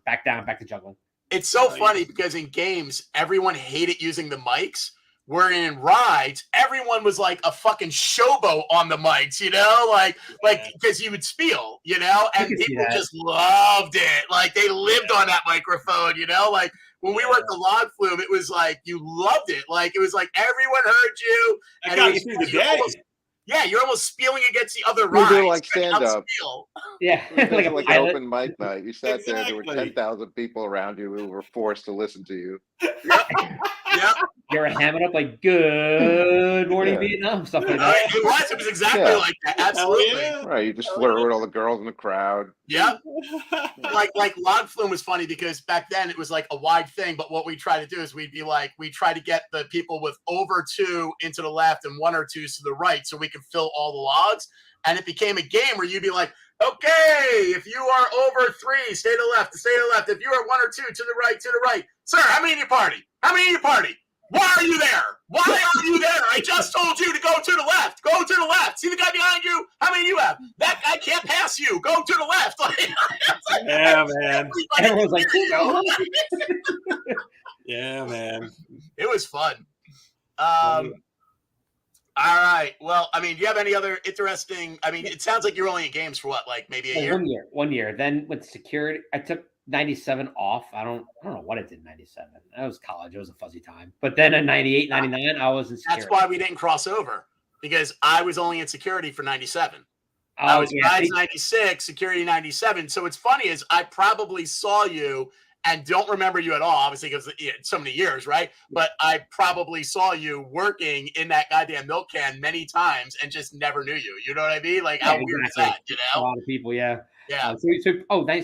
back to juggling. It's so funny because in games, everyone hated using the mics. Where in rides, everyone was like a fucking showboat on the mics, you know, like because you would spiel, you know, and people just loved it. Like they lived on that microphone, you know, like when we were at the log flume, it was like you loved it. Like it was like everyone heard you. And got you through the day. You're almost spieling against the other rides. You're like stand up. Yeah, like an open mic night. You sat there. There were 10,000 people around you who were forced to listen to you. Yep. You ever ham it up like "Good morning, Vietnam" stuff like that? It was exactly like that. Absolutely. Right, you just flirt with all the girls in the crowd. Yep. like log flume was funny because back then it was like a wide thing, but what we try to do is we try to get the people with over 2 into the left and 1 or 2 to the right so we can fill all the logs. And it became a game where you'd be like, okay, if you are over 3, stay to the left, stay to the left. If you are 1 or 2 to the right. Sir, how many in your party? How many in your party? Why are you there? Why are you there? I just told you to go to the left. Go to the left. See the guy behind you? How many do you have? That guy can't pass you. Go to the left. Yeah, man. Everyone's like, yeah, man. It was fun. All right. Well, I mean, do you have any other interesting? I mean, it sounds like you're only in games for what, like maybe a year? 1 year. Then with security, I took 97 off. I don't know what I did in 97. That was college. It was a fuzzy time. But then in 98, 99, I was in security. That's why we didn't cross over, because I was only in security for 97. I was 96, security 97. So what's funny is I probably saw you and don't remember you at all, obviously, because so many years, right? But I probably saw you working in that goddamn milk can many times and just never knew you. You know what I mean? Like, how weird is that, you know? A lot of people, yeah. Yeah. Nice.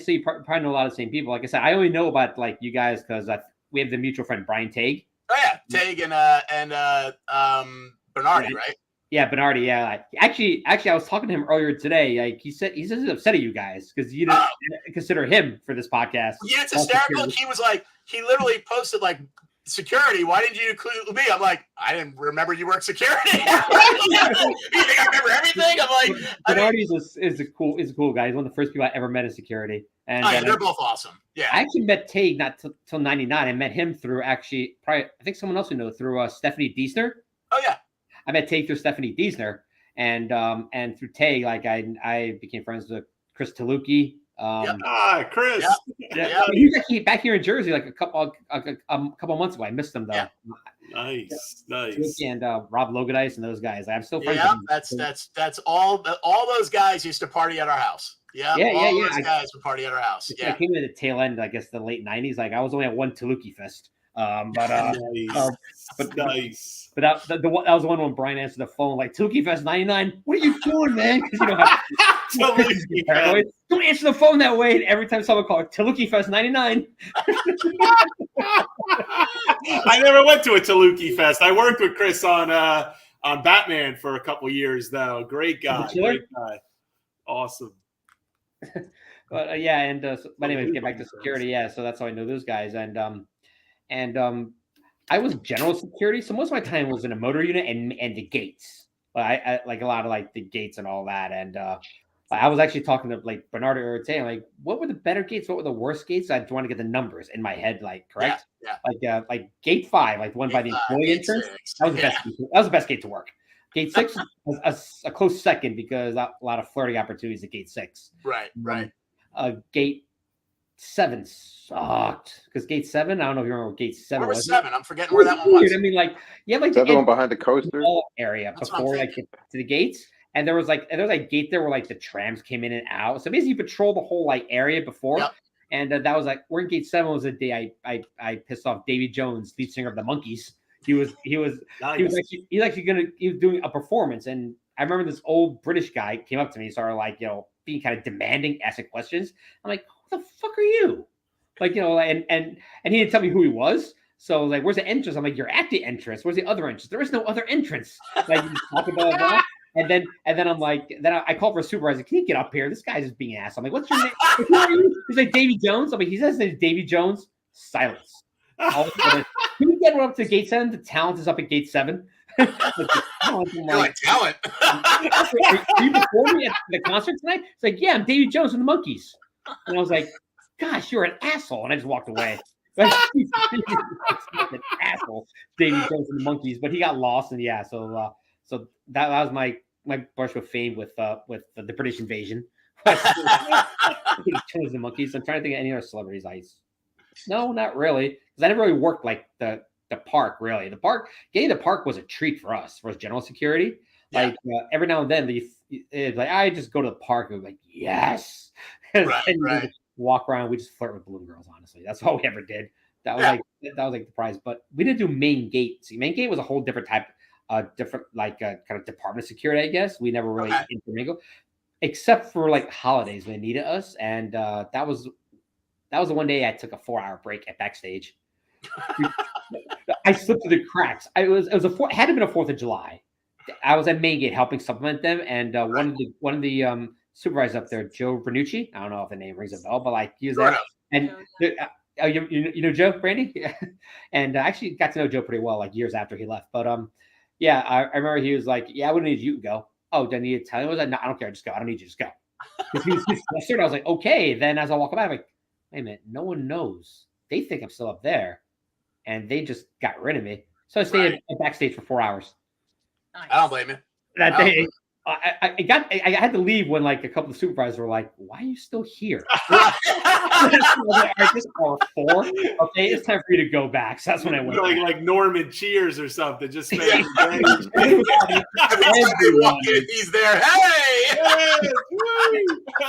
So you probably know a lot of the same people. Like I said, I only know about like you guys because we have the mutual friend Brian Tague. Oh yeah, Tague and Bernardi, right? Yeah, Bernardi. Yeah, actually, I was talking to him earlier today. Like he said, he's upset at you guys because you didn't consider him for this podcast. Yeah, it's hysterical. He was like, he literally posted like, security, why didn't you include me? I'm like, I didn't remember you worked security. You think I remember everything? I'm like, Bernardi is a cool guy. He's one of the first people I ever met in security. And they're both awesome. Yeah, I actually met Tague not till 99. I met him through I think someone else we know through Stephanie Diesner. Oh yeah, I met Tague through Stephanie Diesner, and through Tague, like I became friends with Chris Taluki. Chris. Yeah. He was actually back here in Jersey like a couple months ago. I missed him though. Yeah. Nice. And Rob Logadice and those guys. I'm still friends. Yeah, that's all those guys used to party at our house. Yeah. Those guys would party at our house. Yeah. I came in the tail end, I guess, the late '90s. Like I was only at one Taluki Fest. Nice. But that was the one when Brian answered the phone like Taluki Fest '99. What are you doing, man? Because you know how don't answer the phone that way. And every time someone called Taluki Fest '99. I never went to a Taluki Fest. I worked with Chris on Batman for a couple years though. Great guy. Awesome. But anyway, get back to security. Yeah, so that's how I know those guys. And I was general security, so most of my time was in a motor unit and the gates. I like a lot of like the gates and all that. And I was actually talking to like Bernardo Urte, like, what were the better gates? What were the worst gates? I want to get the numbers in my head, like correct. Yeah. Like gate 5, like the one by the employee entrance. That was the best. That was the best gate to work. Gate 6 was a close second because a lot of flirting opportunities at gate 6. Right. Gate 7 sucked because gate 7. I don't know if you remember what gate 7 Where was. Was 7? I'm forgetting where that one was. I mean, like you have like the one behind the coaster area before like to the gates, and there was like gate there where like the trams came in and out. So basically, you patrol the whole like area before. Yep. And that was like we're in gate 7 was the day I pissed off Davy Jones, lead singer of the Monkees. He was doing a performance, and I remember this old British guy came up to me, started like being kind of demanding, asking questions. I'm like, who the fuck are you? Like and he didn't tell me who he was. So like, where's the entrance? I'm like, you're at the entrance. Where's the other entrance? There is no other entrance. Like you talk about that. And then I'm like, I called for a supervisor. Can you get up here? This guy's just being asked. I'm like, what's your name? Who are you? He's like Davy Jones. I'm like, he says his name is Davy Jones. Silence. All of a sudden, can we get up to gate 7? The talent is up at gate 7. You're like talent. Are you performing at the concert tonight? It's like, yeah, I'm Davy Jones from the Monkees. And I was like, gosh, you're an asshole. And I just walked away. An asshole, Davy Jones from the Monkees. But he got lost, and so that was my brush with fame with the British invasion. He chose the Monkees. I'm trying to think of any other celebrities. No, not really, because I never really worked like the park. Really, getting the park was a treat for us general security. Like every now and then, it's like I just go to the park and be like, yes, right. Walk around. We just flirt with balloon girls. Honestly, that's all we ever did. That was like the prize. But we didn't do main gate. See, main gate was a whole different type, different kind of department security, I guess. We never really intermingled, except for like holidays when they needed us, and that was the one day I took a 4-hour break at backstage. I slipped through the cracks. It had to have been a 4th of July. I was at main gate helping supplement them, and one of the supervisors up there, Joe Bernucci. I don't know if the name rings a bell, but like he was there, and you know Joe, Brandy, and I actually got to know Joe pretty well, like years after he left. But yeah, I remember he was like, "Yeah, I wouldn't need you to go." Oh, do I need to tell you? I was like, "No, I don't care. Just go. I don't need you. Just go." He was flustered. I was like, "Okay." Then as I walk by, I'm like, "Wait a minute. No one knows. They think I'm still up there, and they just got rid of me." So I stayed at backstage for 4 hours. Nice. I don't blame you. That day, I had to leave when like a couple of supervisors were like, "Why are you still here?" This hour 4. Okay, it's time for you to go back. So that's when I went. Like Norman Cheers or something. Just he's there. Hey!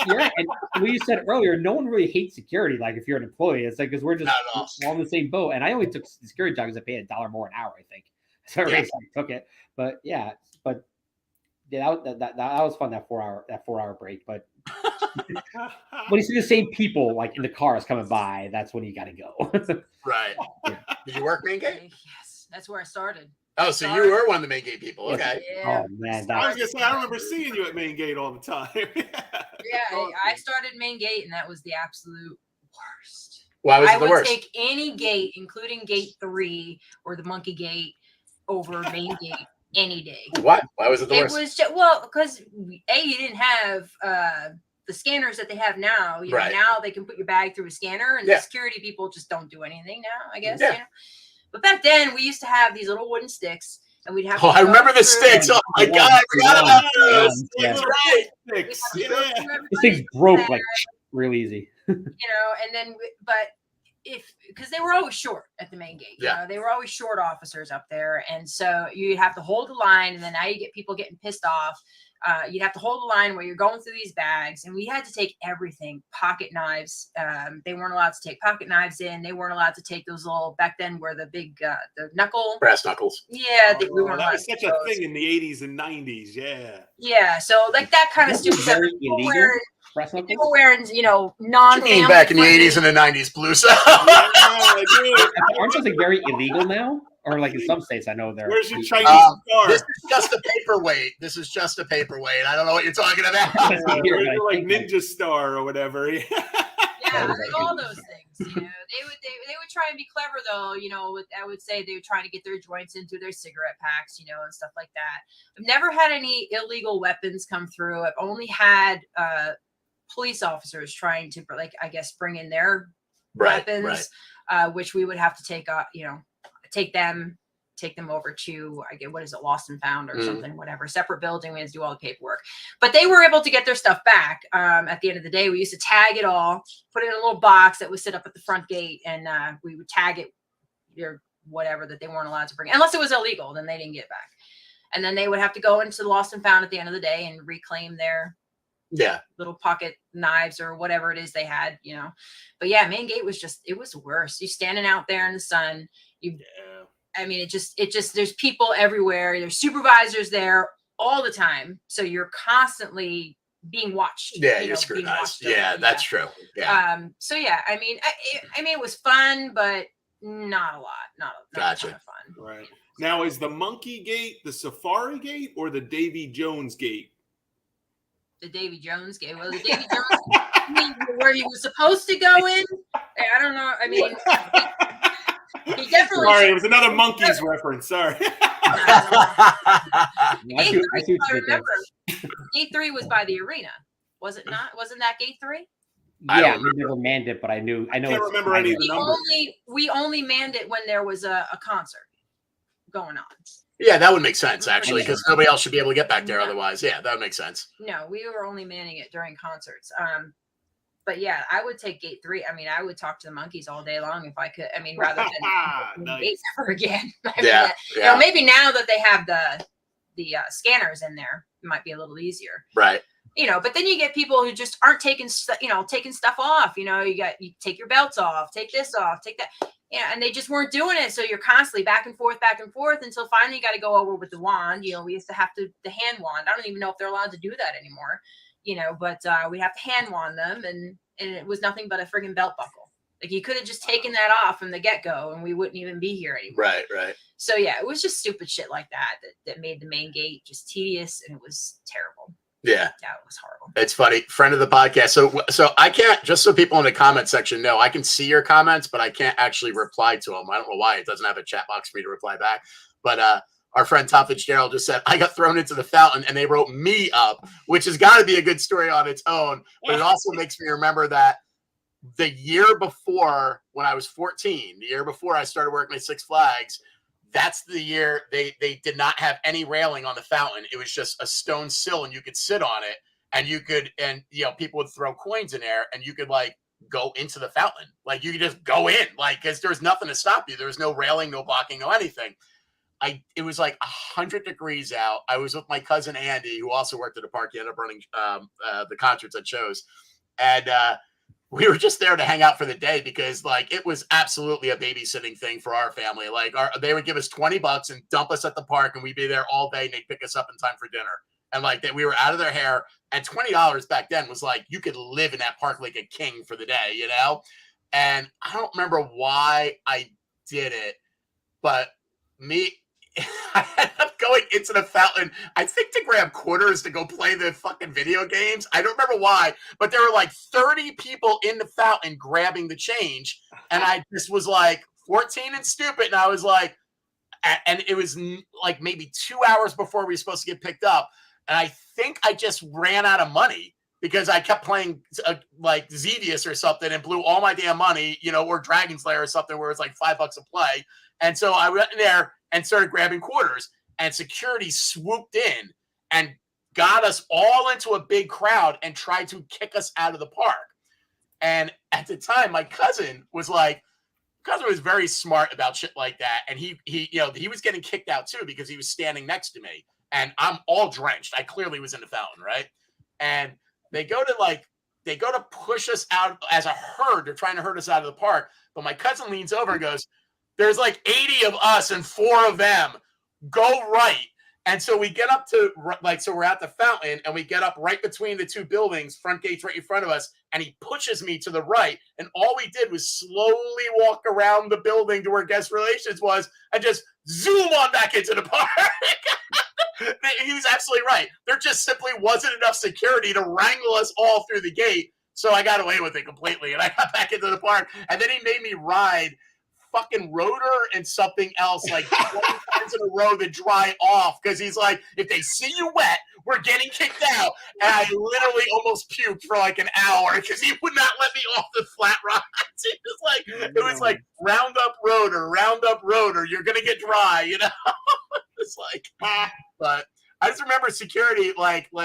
Yeah, and what you said earlier, no one really hates security. Like if you're an employee, it's like because we're just all in the same boat. And I only took the security job because I paid $1 more an hour, I think. So I took it. But yeah, that was fun, that 4-hour break. But when you see the same people like in the cars coming by, that's when you got to go. Right. Yeah. Did you work main gate? Yes, that's where I started. Oh, so you were one of the main gate people. Okay. Yeah. Oh man, I was gonna say I remember seeing you at main gate all the time. I started main gate, and that was the absolute worst. Why was it the worst? I would take any gate, including gate 3 or the monkey gate, over main gate any day. What? Why was it the worst? It was just, because you didn't have the scanners that they have now. You know, now they can put your bag through a scanner, and the security people just don't do anything now, I guess. You know? But back then, we used to have these little wooden sticks, and we'd have. I remember the sticks. Oh my god, I forgot about those. That's right. Sticks. This thing's broke like real easy. And then, because they were always short at the main gate. You know, they were always short officers up there. And so you'd have to hold the line, and then now you get people getting pissed off. You'd have to hold the line while you're going through these bags. And we had to take everything. Pocket knives. They weren't allowed to take pocket knives in. They weren't allowed to take those little, back then were the big, the knuckle. Brass knuckles. Yeah. We weren't that was such a thing in the 80s and 90s. Yeah. Yeah. So like that kind of stupid stuff. People were wearing, non-family. Back in the 80s and the 90s, Peluso. Aren't those like very illegal now? Or like in some states, I know they're. Where's your Chinese star? This is just a paperweight. I don't know what you're talking about. Like Ninja Star or whatever. Yeah, like all those things. They would try and be clever though. I would say they were trying to get their joints into their cigarette packs, and stuff like that. I've never had any illegal weapons come through. I've only had police officers trying to, like, I guess, bring in their weapons, which we would have to take take them over to, Lost and Found or something, whatever, separate building. We had to do all the paperwork, but they were able to get their stuff back. At the end of the day, we used to tag it all, put it in a little box that was set up at the front gate, and we would tag it or whatever that they weren't allowed to bring, unless it was illegal, then they didn't get it back. And then they would have to go into the Lost and Found at the end of the day and reclaim their little pocket knives or whatever it is they had, But yeah, main gate was it was worse. You standing out there in the sun. It just there's people everywhere. There's supervisors there all the time, so you're constantly being watched. Yeah, you're scrutinized. That's true. Yeah. So yeah, it was fun, but not a lot. Not a ton of fun. Right. Now, is the Monkey Gate the Safari Gate or the Davy Jones Gate? The Davy Jones Gate. Well, the Davy Jones where he was supposed to go in. I don't know. He definitely. Sorry, it was another Monkeys reference. Sorry. I remember. Gate 3 was by the arena, was it not? Wasn't that Gate 3? Yeah, we never manned it, but I know. I can't remember any of the numbers. We only manned it when there was a concert going on. Yeah, that would make sense, actually, because nobody else should be able to get back there otherwise. Yeah, that would make sense. No, we were only manning it during concerts. But yeah, I would take Gate 3. I would talk to the monkeys all day long if I could. Rather than nice. Gate ever again. Maybe now that they have the scanners in there, it might be a little easier. Right. But then you get people who just aren't taking stuff off. You take your belts off, take this off, take that. And they just weren't doing it. So you're constantly back and forth until finally you got to go over with the wand. We used to have the hand wand. I don't even know if they're allowed to do that anymore, but we have to hand wand them. And it was nothing but a friggin' belt buckle. Like you could have just taken that off from the get-go and we wouldn't even be here anymore. Right. So yeah, it was just stupid shit like that made the main gate just tedious, and it was terrible. Yeah, it was horrible. It's funny. Friend of the podcast. So I can't, just so people in the comment section know, I can see your comments, but I can't actually reply to them. I don't know why. It doesn't have a chat box for me to reply back. But our friend Tom Fitzgerald just said, I got thrown into the fountain and they wrote me up, which has got to be a good story on its own. But it also makes me remember that the year before, when I was 14, the year before I started working at Six Flags, that's the year they did not have any railing on the fountain. It was just a stone sill and you could sit on it and people would throw coins in there and you could like go into the fountain. Like you could just go in, like, cause there was nothing to stop you. There was no railing, no blocking, no anything. It was like 100 degrees out. I was with my cousin Andy, who also worked at the park. He ended up running the concerts at shows. And we were just there to hang out for the day because like it was absolutely a babysitting thing for our family. Like they would give us $20 and dump us at the park and we'd be there all day and they'd pick us up in time for dinner. And like that we were out of their hair, and $20 back then was like, you could live in that park like a king for the day, And I don't remember why I did it, but I ended up going into the fountain, I think to grab quarters to go play the fucking video games. I don't remember why, but there were like 30 people in the fountain grabbing the change. And I just was like 14 and stupid. And I was like, and it was like maybe 2 hours before we were supposed to get picked up. And I think I just ran out of money because I kept playing like Xevious or something and blew all my damn money, or Dragon Slayer or something where it's like $5 a play. And so I went in there and started grabbing quarters, and security swooped in and got us all into a big crowd and tried to kick us out of the park. And at the time, my cousin was very smart about shit like that. And he was getting kicked out too, because he was standing next to me and I'm all drenched. I clearly was in the fountain. Right. And they go to push us out as a herd. They're trying to herd us out of the park. But my cousin leans over and goes, there's like 80 of us and 4 of them. Go right. And so we get up to so we're at the fountain and we get up right between the two buildings, front gates right in front of us. And he pushes me to the right. And all we did was slowly walk around the building to where guest relations was and just zoom on back into the park. He was absolutely right. There just simply wasn't enough security to wrangle us all through the gate. So I got away with it completely. And I got back into the park. And then he made me ride fucking rotor and something else like 20 times in a row to dry off, because he's like, if they see you wet, we're getting kicked out. And I literally almost puked for like an hour because he would not let me off the flat rods. It was like round up rotor, you're gonna get dry, It's like, but I just remember security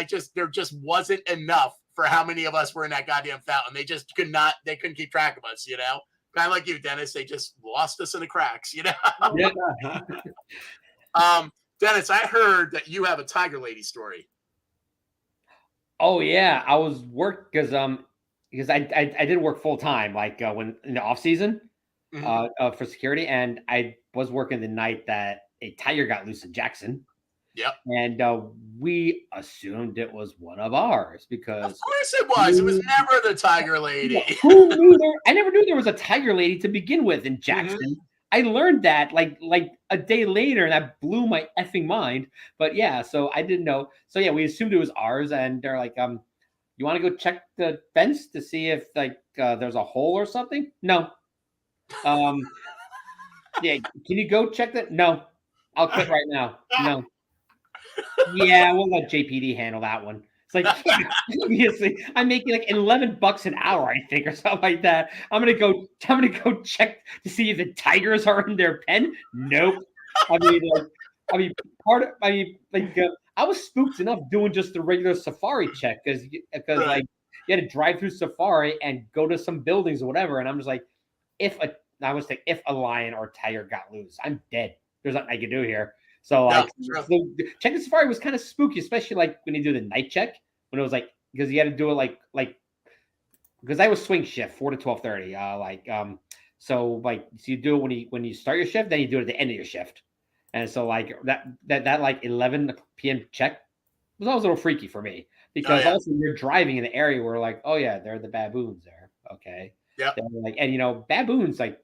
just there just wasn't enough for how many of us were in that goddamn fountain. They just couldn't keep track of us, Kind of like you, Dennis. They just lost us in the cracks, Yeah. Dennis, I heard that you have a Tiger Lady story. Oh yeah, I was because I did work full time, like when in the off season, for security, and I was working the night that a tiger got loose in Jackson. Yep. And we assumed it was one of ours because of course it was. It was never the Tiger Lady. Who knew I never knew there was a Tiger Lady to begin with in Jackson. Mm-hmm. I learned that like a day later, and that blew my effing mind. But yeah, so I didn't know. So yeah, we assumed it was ours, and they're like, you want to go check the fence to see if there's a hole or something? No. Yeah, can you go check that? No. I'll quit right now. No. Yeah, we'll let JPD handle that one. It's like, obviously, I'm making like $11 an hour, I think, or something like that. I'm gonna go check to see if the tigers are in their pen. Nope. I was spooked enough doing just the regular safari check because like you had to drive through safari and go to some buildings or whatever, and I'm just like, if a lion or a tiger got loose, I'm dead. There's nothing I can do here. So, so checking safari was kind of spooky, especially like when you do the night check, when it was like because you had to do it like because I was swing shift 4 to 12:30. So you do it when you start your shift, then you do it at the end of your shift. And so like that like 11 p.m. check was always a little freaky for me because also you're driving in the area where like, oh yeah, they're the baboons there. Okay. Yeah. Like, and baboons, like,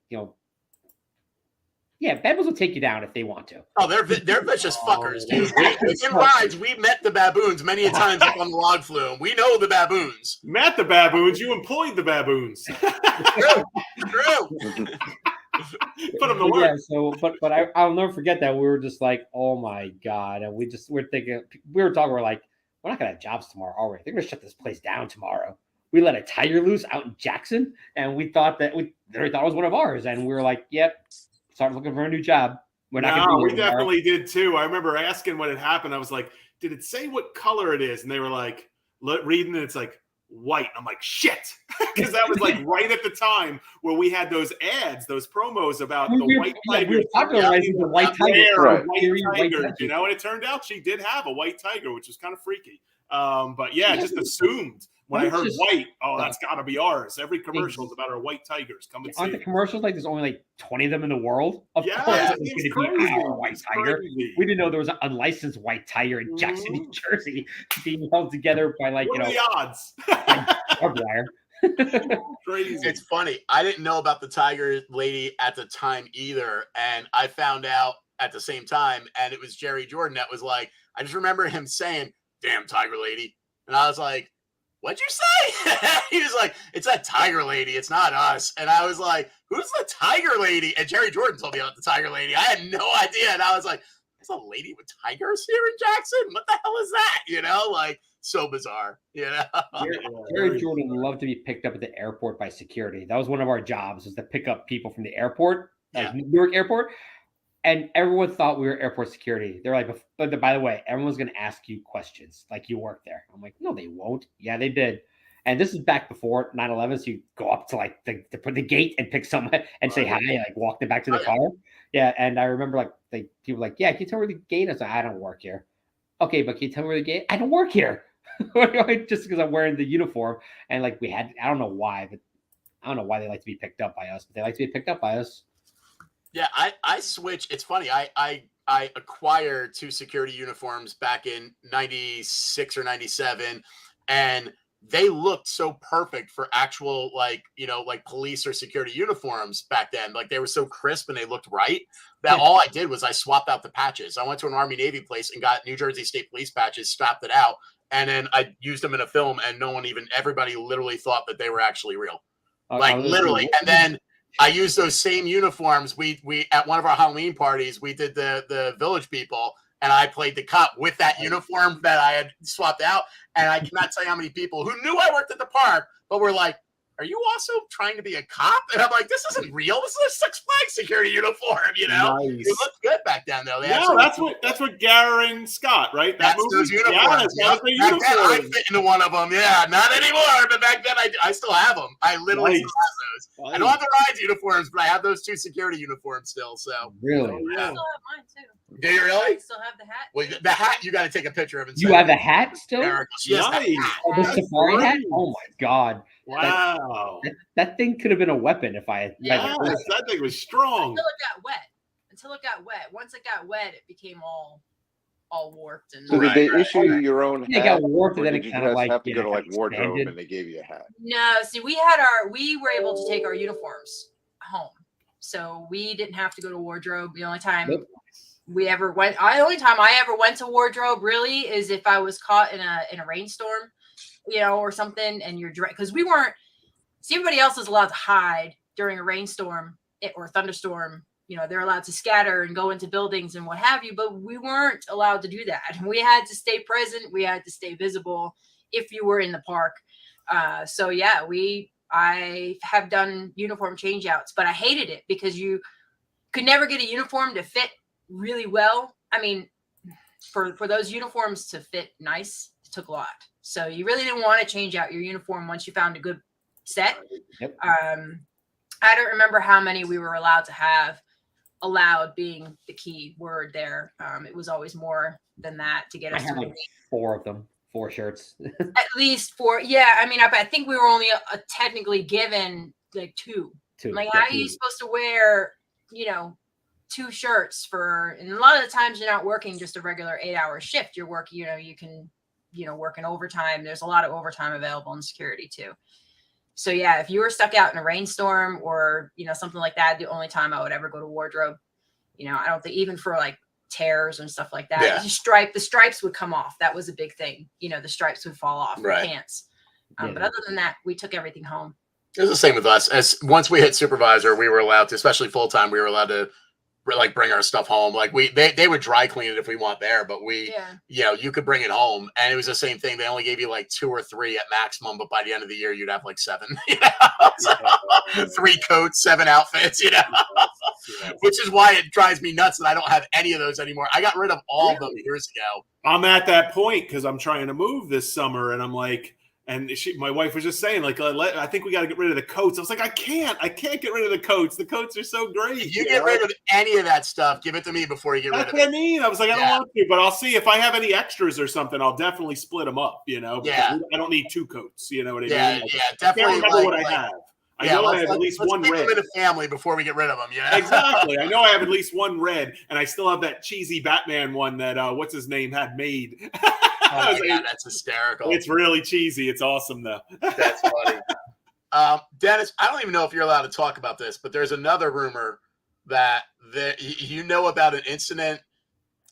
baboons will take you down if they want to. Oh, they're vicious fuckers, dude. In rides, we met the baboons many a times up on the log flume. We know the baboons. Met the baboons. You employed the baboons. True. Put them to work. Yeah. So, but I'll never forget that we were just like, oh my god, and we're thinking, we're like, we're not gonna have jobs tomorrow, are we? They're gonna shut this place down tomorrow. We let a tiger loose out in Jackson, and we thought they thought it was one of ours, and we were like, yep. Start looking for a new job. We definitely did too. I remember asking what had happened. I was like, did it say what color it is? And they were like, reading it, it's like white. I'm like, shit. Because that was like right at the time where we had those ads, those promos about the white tiger. We were popularizing the white tiger. White tiger, and it turned out she did have a white tiger, which was kind of freaky. But yeah, just assumed. When I heard white, that's got to be ours. Every commercial is about our white tigers. Come and see. Aren't the commercials like there's only like 20 of them in the world? Of course it's going to be our white tiger. Crazy. We didn't know there was an unlicensed white tiger in Jackson, New Jersey, being held together by like, what are the odds? barbed wire. Crazy. It's funny. I didn't know about the tiger lady at the time either, and I found out at the same time, and it was Jerry Jordan that was like, I just remember him saying, "Damn tiger lady," and I was like, what'd you say? He was like, it's that tiger lady. It's not us. And I was like, who's the tiger lady? And Jerry Jordan told me about the tiger lady. I had no idea. And I was like, there's a lady with tigers here in Jackson? What the hell is that? Like, so bizarre. Jerry Jordan loved to be picked up at the airport by security. That was one of our jobs, was to pick up people from the airport, like Newark Airport. And everyone thought we were airport security. They're like, but by the way, everyone's going to ask you questions like you work there. I'm like, no, they won't. Yeah, they did. And this is back before 9/11. So you go up to like the gate and pick someone and say hi, and like walk them back to the car. Yeah. And I remember like people were like, yeah, can you tell me where the gate is? I don't work here. Okay, but can you tell me where the gate? I don't work here. Just because I'm wearing the uniform. And like I don't know why, but I don't know why they like to be picked up by us, but they like to be picked up by us. Yeah, I switched. It's funny. I acquired 2 security uniforms back in 96 or 97, and they looked so perfect for actual like police or security uniforms back then. Like they were so crisp and they looked right that all I did was I swapped out the patches. I went to an Army Navy place and got New Jersey State Police patches, strapped it out, and then I used them in a film, and everybody literally thought that they were actually real. Like literally. And then I used those same uniforms. We at one of our Halloween parties, we did the Village People, and I played the cop with that uniform that I had swapped out. And I cannot tell you how many people who knew I worked at the park, but were like, are you also trying to be a cop? And I'm like, this isn't real. This is a Six Flags security uniform, Nice. It looked good back then, though. That's what Garring Scott, right? That's those uniforms. I fit into one of them. Yeah, not anymore. But back then, I still have them. I literally still have those. I don't have the rides uniforms, but I have those 2 security uniforms still. So really, I still have mine too. Do you really? I still have the hat. Well, the hat you got to take a picture of. You have the hat still? The safari hat? Oh my god! Wow, that thing could have been a weapon if I. That thing was strong. Until it got wet. Once it got wet, it became all warped and. So did they issue you your own hat? It got warped, and then it kind of like have to go to like wardrobe and they gave you a hat. No, see, we were able to take our uniforms home, so we didn't have to go to wardrobe. The only time the only time I ever went to wardrobe really is if I was caught in a rainstorm, or something, and you're direct because we weren't. See, everybody else is allowed to hide during a rainstorm or thunderstorm. They're allowed to scatter and go into buildings and what have you, but we weren't allowed to do that. We had to stay present. We had to stay visible if you were in the park. So yeah, I have done uniform changeouts, but I hated it because you could never get a uniform to fit really well. I mean, for those uniforms to fit nice, it took a lot. So you really didn't want to change out your uniform once you found a good set. Yep. I don't remember how many we were allowed to have. Allowed being the key word there. It was always more than that to get us. I had like 4 of them. 4 shirts. At least 4. Yeah, I mean, I think we were only technically given like 2. Like, how are you supposed to wear, 2 shirts for? And a lot of the times you're not working just a regular 8-hour shift. You're working, you can, work in overtime. There's a lot of overtime available in security too. So yeah, if you were stuck out in a rainstorm or something like that, the only time I would ever go to wardrobe, I don't think, even for like tears and stuff like that. Yeah. The stripes would come off. That was a big thing. The stripes would fall off the pants. But other than that, we took everything home. It was the same with us. As once we hit supervisor, we were allowed to, especially full time, we were allowed to like bring our stuff home. Like they would dry clean it if we want there, but you could bring it home, and it was the same thing. They only gave you like 2 or 3 at maximum, but by the end of the year, you'd have like 7. So, 3 coats, 7 outfits. Which is why it drives me nuts that I don't have any of those anymore. I got rid of all of them years ago. I'm at that point because I'm trying to move this summer, and I'm like. And my wife was just saying, like, I think we got to get rid of the coats. I was like, I can't get rid of the coats. The coats are so great. If you get rid of any of that stuff, give it to me before you get rid of it. That's what I mean. I was like, I don't want to, but I'll see if I have any extras or something. I'll definitely split them up. I don't need 2 coats. You know what I mean? Yeah, definitely. I can't remember what I have. I know I have at least one red. Them in a family before we get rid of them. Yeah, exactly. I know I have at least one red, and I still have that cheesy Batman one that what's his name had made. Oh yeah, that's hysterical. It's really cheesy. It's awesome though. That's funny. Dennis, I don't even know if you're allowed to talk about this, but there's another rumor that you know about an incident.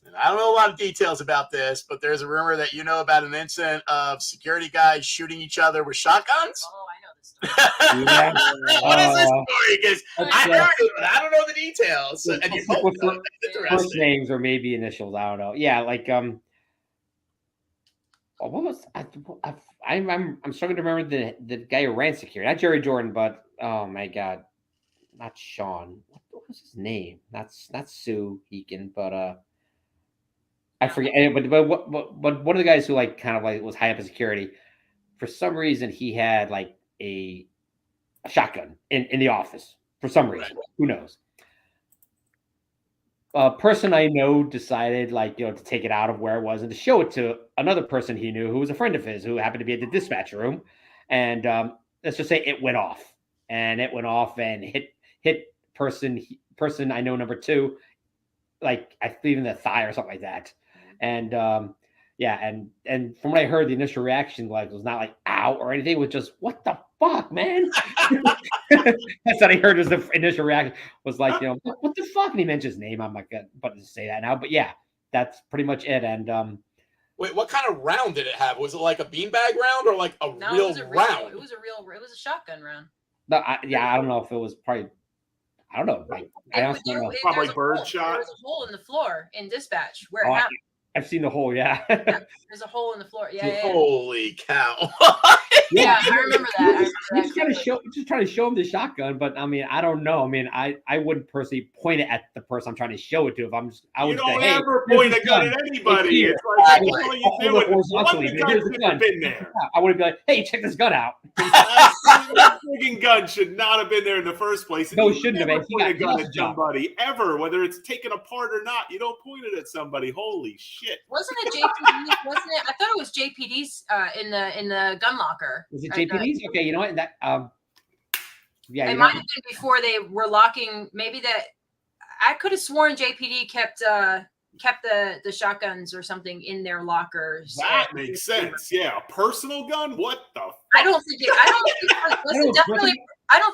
And I don't know a lot of details about this, but there's a rumor that you know about an incident of security guys shooting each other with shotguns. Oh, I know this story. What is this story? Because I heard it, but I don't know the details. And you both know. First names or maybe initials. I don't know. Yeah, like what was I'm struggling to remember the guy who ran security, not Jerry Jordan, but oh my god, not Sean. What was his name? That's Sue Heekin, but I forget. But one of the guys who like kind of like was high up in security, for some reason he had like a shotgun in the office for some reason. Who knows? A person I know decided to take it out of where it was and to show it to another person he knew who was a friend of his who happened to be at the dispatch room. And let's just say it went off and hit person I know number 2, like I believe in the thigh or something like that. And and from what I heard, the initial reaction was not like ow or anything. It was just, what the fuck, man? That's what I heard was the initial reaction was like, what the fuck? And he mentioned his name. I'm not going to say that now, but yeah, that's pretty much it. And wait, what kind of round did it have? Was it like a beanbag round or like a real round? It was a shotgun round. No, I don't know if it was probably. I don't know. Like, I honestly don't know. Probably bird shot. There was a hole in the floor in dispatch where it happened. I've seen the hole, yeah. There's a hole in the floor. Yeah. Holy cow. Yeah, I remember that. Just trying to show him the shotgun, but I mean, I don't know. I mean, I wouldn't personally point it at the person I'm trying to show it to. I would don't say, ever point a gun at anybody. It's like all you do it. Been there. I wouldn't be like, hey, check this gun out. That friggin' gun should not have been there in the first place. No, it shouldn't have been. Point a gun at somebody ever, whether it's taken apart or not. You don't point it at somebody. Holy shit! Wasn't it JPD? Wasn't it? I thought it was JPD's in the gun locker. Was it JPD's? Okay, you know what? That yeah, it might have been before they were locking. Maybe that I could have sworn JPD kept the shotguns or something in their lockers. That makes sense. Yeah, a personal gun. What the? Fuck? I don't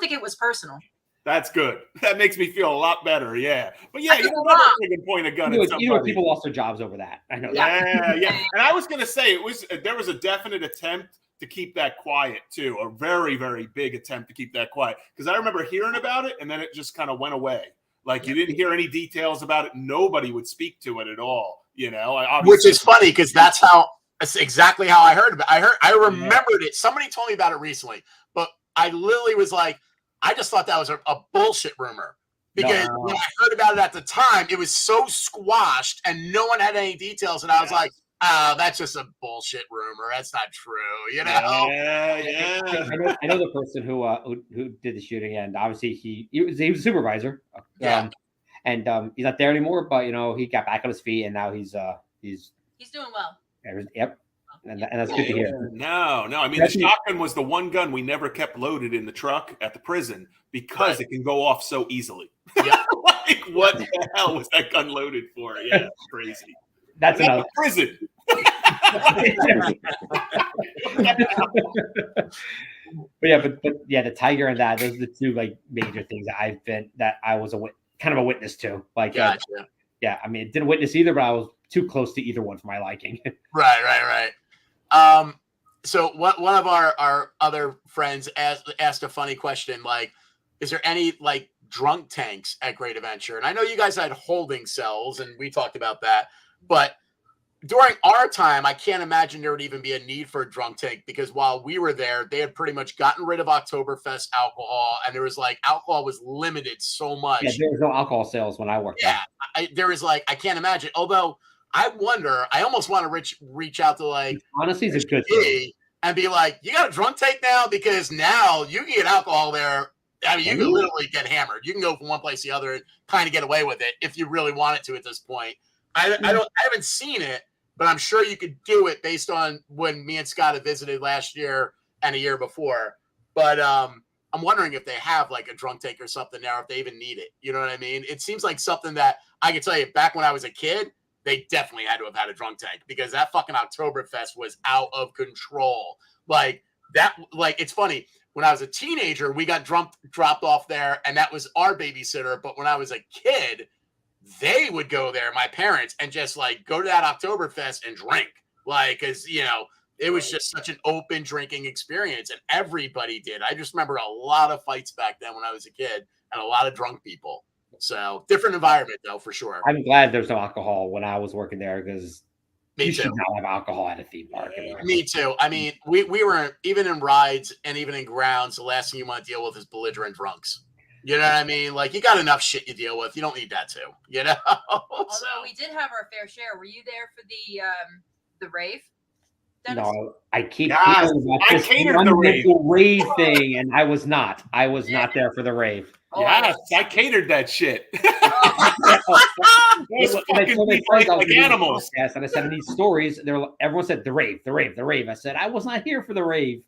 think it was personal. That's good. That makes me feel a lot better. Yeah, but yeah, you don't never point a gun at somebody. People lost their jobs over that. I know. Yeah. And I was gonna say there was a definite attempt to keep that quiet too, a very, very big attempt to keep that quiet, because I remember hearing about it and then it just kind of went away. Like you didn't hear any details about it. Nobody would speak to it at all. Which is funny because that's exactly how I heard about it. I remembered it. Somebody told me about it recently, but I literally was like, I just thought that was a bullshit rumor. Because when I heard about it at the time, it was so squashed and no one had any details. And I was like, oh, that's just a bullshit rumor. That's not true, Yeah. I know the person who did the shooting, and obviously he was a supervisor. And he's not there anymore, but he got back on his feet, and now he's doing well. Yep. and that's good to hear. No. I mean, the shotgun was the one gun we never kept loaded in the truck at the prison because it can go off so easily. Yeah. Like, what the hell was that gun loaded for? Yeah, it's crazy. That's another prison. but the Tiger and that, those are the two like major things that I was kind of a witness to. Like, gotcha. I mean, didn't witness either, but I was too close to either one for my liking. Right. So one of our other friends asked a funny question, like, is there any like drunk tanks at Great Adventure? And I know you guys had holding cells, and we talked about that, but during our time, I can't imagine there would even be a need for a drunk tank, because while we were there, they had pretty much gotten rid of Oktoberfest alcohol, and there was like alcohol was limited so much. Yeah, there was no alcohol sales when I worked there. There was like, I can't imagine. Although I wonder, I almost want to reach out to like, honestly, it's a good thing, and be like, you got a drunk tank now? Because now you can get alcohol there. I mean, you can literally get hammered. You can go from one place to the other and kind of get away with it if you really wanted to at this point. I haven't seen it, but I'm sure you could do it based on when me and Scott have visited last year and a year before. But I'm wondering if they have like a drunk tank or something now, if they even need it. You know what I mean? It seems like something that I can tell you back when I was a kid, they definitely had to have had a drunk tank, because that fucking Oktoberfest was out of control. Like that, like, it's funny. When I was a teenager, we got dropped off there, and that was our babysitter. But when I was a kid, they would go there, my parents, and just like go to that Oktoberfest and drink, like, because it was just such an open drinking experience, and everybody did. I just remember a lot of fights back then when I was a kid, and a lot of drunk people. So different environment though, for sure. I'm glad there's no alcohol when I was working there, because Me you too. should not have alcohol at a theme park. Me too. I mean, we were even in rides and even in grounds, the last thing you want to deal with is belligerent drunks. You know what I mean? Like, you got enough shit you deal with. You don't need that too. You know. Although we did have our fair share. Were you there for the rave, Dennis? No, I keep Yes, I catered the rave thing, and I was not. I was not there for the rave. Yes, I catered that shit. Those fucking people like animals. Yes, and I said in these stories, everyone said the rave. I said I was not here for the rave.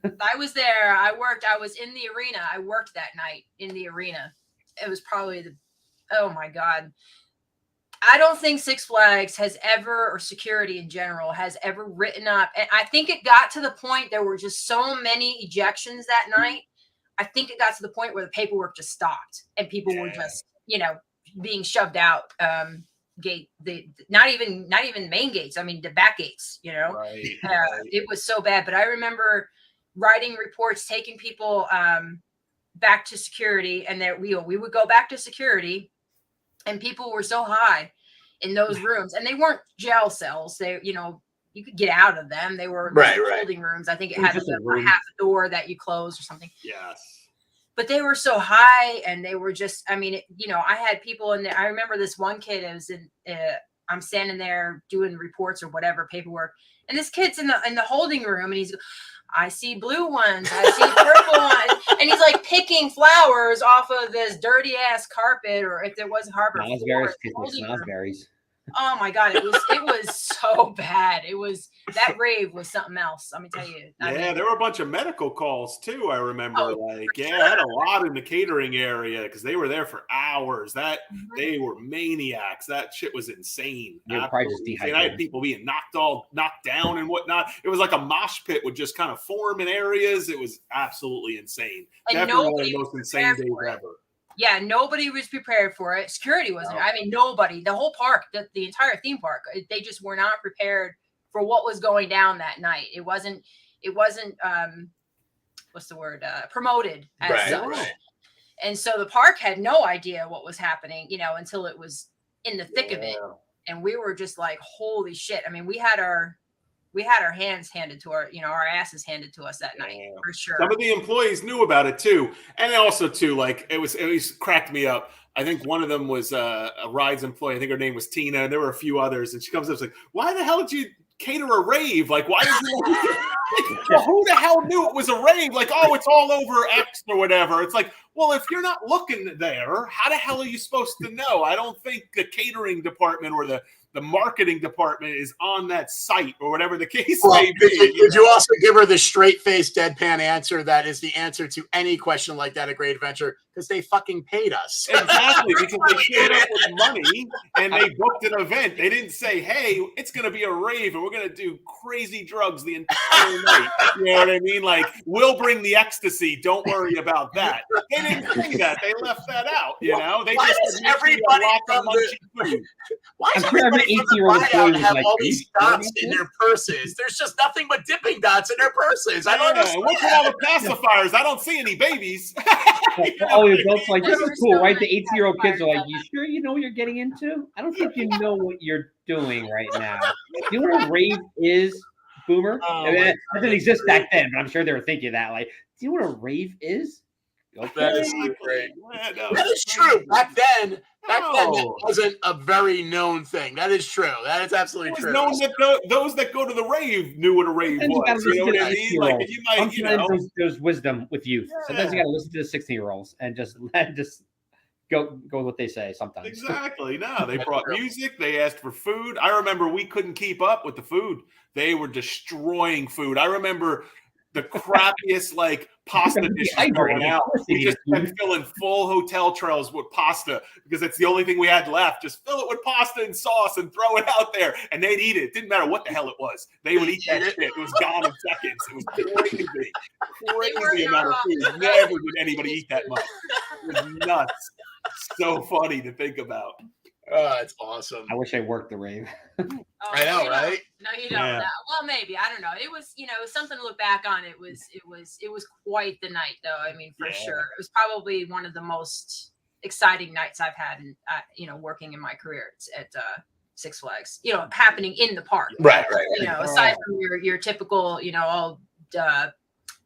I was there. I was in the arena. I worked that night in the arena. It was probably oh my God. I don't think Six Flags has ever, or security in general, has ever written up. And I think it got to the point, there were just so many ejections that night. I think it got to the point where the paperwork just stopped and people were just, being shoved out not even main gates. I mean, the back gates, Right. It was so bad. But I remember writing reports, taking people back to security, and that we would go back to security, and people were so high in those rooms, and they weren't jail cells. They, you could get out of them. They were holding rooms. I think it had a half a door that you closed or something. Yes. But they were so high, and they were just, I mean, I had people in there. I remember this one kid, it was I'm standing there doing reports or whatever, paperwork. And this kid's in the holding room, and he's, I see blue ones, I see purple ones. And he's like picking flowers off of this dirty ass carpet, or if there was a harbor. Snozberries. Oh my God. It was so bad. That rave was something else. Let me tell you. There were a bunch of medical calls too. I remember I had a lot in the catering area, because they were there for hours. They were maniacs. That shit was insane. Probably just dehydrated. I had people being knocked down and whatnot. It was like a mosh pit would just kind of form in areas. It was absolutely insane. And definitely one of the most insane days ever. Yeah, nobody was prepared for it. Security wasn't. I mean, nobody. The whole park, the entire theme park, they just were not prepared for what was going down that night. It wasn't. What's the word? Promoted as such. Right. And so the park had no idea what was happening, until it was in the thick of it, and we were just like, "Holy shit!" I mean, we had our hands handed to our asses handed to us that night, for sure. Some of the employees knew about it too. And also too, like, it was cracked me up. I think one of them was a rides employee. I think her name was Tina, and there were a few others. And she comes up and is like, "Why the hell did you cater a rave? Like, why did you well, who the hell knew it was a rave? Like, oh, it's all over X or whatever." It's like, Well, if you're not looking there, how the hell are you supposed to know? I don't think the catering department or the marketing department is on that site or whatever the case may be. Did you also give her the straight-faced deadpan answer that is the answer to any question like that at Great Adventure? Because they fucking paid us. Exactly, because they showed up with money and they booked an event. They didn't say, hey, it's going to be a rave and we're going to do crazy drugs the entire night. You know what I mean? Like, we'll bring the ecstasy. Don't worry about that. They didn't say that. They left that out, you know? They just does everybody from the... Why is everybody from the buyout have all these dots in their purses? There's just nothing but dipping dots in their purses. I don't understand. What's with all the pacifiers? I don't see any babies. All the adults like, this is cool, right? The 18-year-old kids are like, you sure you know what you're getting into? I don't think you know what you're doing right now. Do you know what a rave is, Boomer? I mean, that didn't exist back then, but I'm sure they were thinking that. Like, do you know what a rave is? Okay. That is great. That is true. Back then, that wasn't a very known thing. That is true. That is absolutely true. Known that those that go to the rave knew what a rave was. You know what I mean? Like, you might, you know, there's wisdom with youth. Yeah. Sometimes you got to listen to the 16-year-olds and just go with what they say. Sometimes. Exactly. No, they brought music. They asked for food. I remember we couldn't keep up with the food. They were destroying food. I remember the crappiest like pasta dishes going out. We just kept filling full hotel trays with pasta because it's the only thing we had left. Just fill it with pasta and sauce and throw it out there, and they'd eat it. It didn't matter what the hell it was. They would eat that shit. It was gone in seconds. It was crazy amount of food. Never did anybody eat that much. It was nuts. So funny to think about. Oh, it's awesome. I wish I worked the rave. I know, right? No, you don't. Yeah. Well, maybe, I don't know. It was, you know, something to look back on. It was quite the night, though. I mean, for sure, it was probably one of the most exciting nights I've had, in, you know, working in my career at Six Flags. You know, happening in the park. Right. You know, aside from your typical, you know, all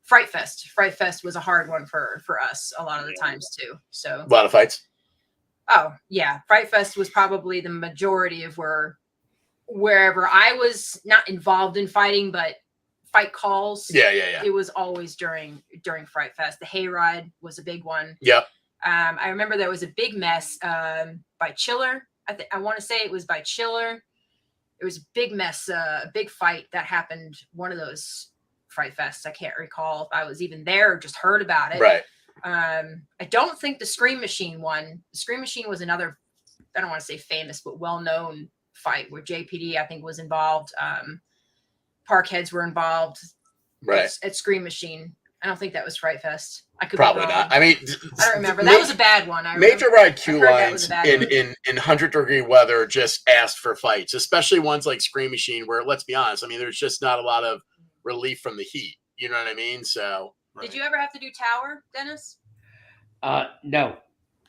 Fright Fest. Fright Fest was a hard one for us a lot of the times too. So a lot of fights. Oh yeah, Fright Fest was probably the majority of wherever I was not involved in fighting, but fight calls. Yeah. It was always during Fright Fest. The hayride was a big one. Yep. I remember there was a big mess by Chiller. I want to say it was by Chiller. It was a big mess, a big fight that happened one of those Fright Fests. I can't recall if I was even there or just heard about it. Right. I don't think the Scream Machine won. The Scream Machine was another, I don't want to say famous, but well-known fight where JPD, I think, was involved. Parkheads were involved. Right. At Scream Machine. I don't think that was Fright Fest. I could probably not. I mean, I don't remember. That was a bad one. Major ride queue lines in 100-degree weather just asked for fights, especially ones like Scream Machine, where, let's be honest, I mean, there's just not a lot of relief from the heat. You know what I mean? So. Did you ever have to do tower, Dennis? No.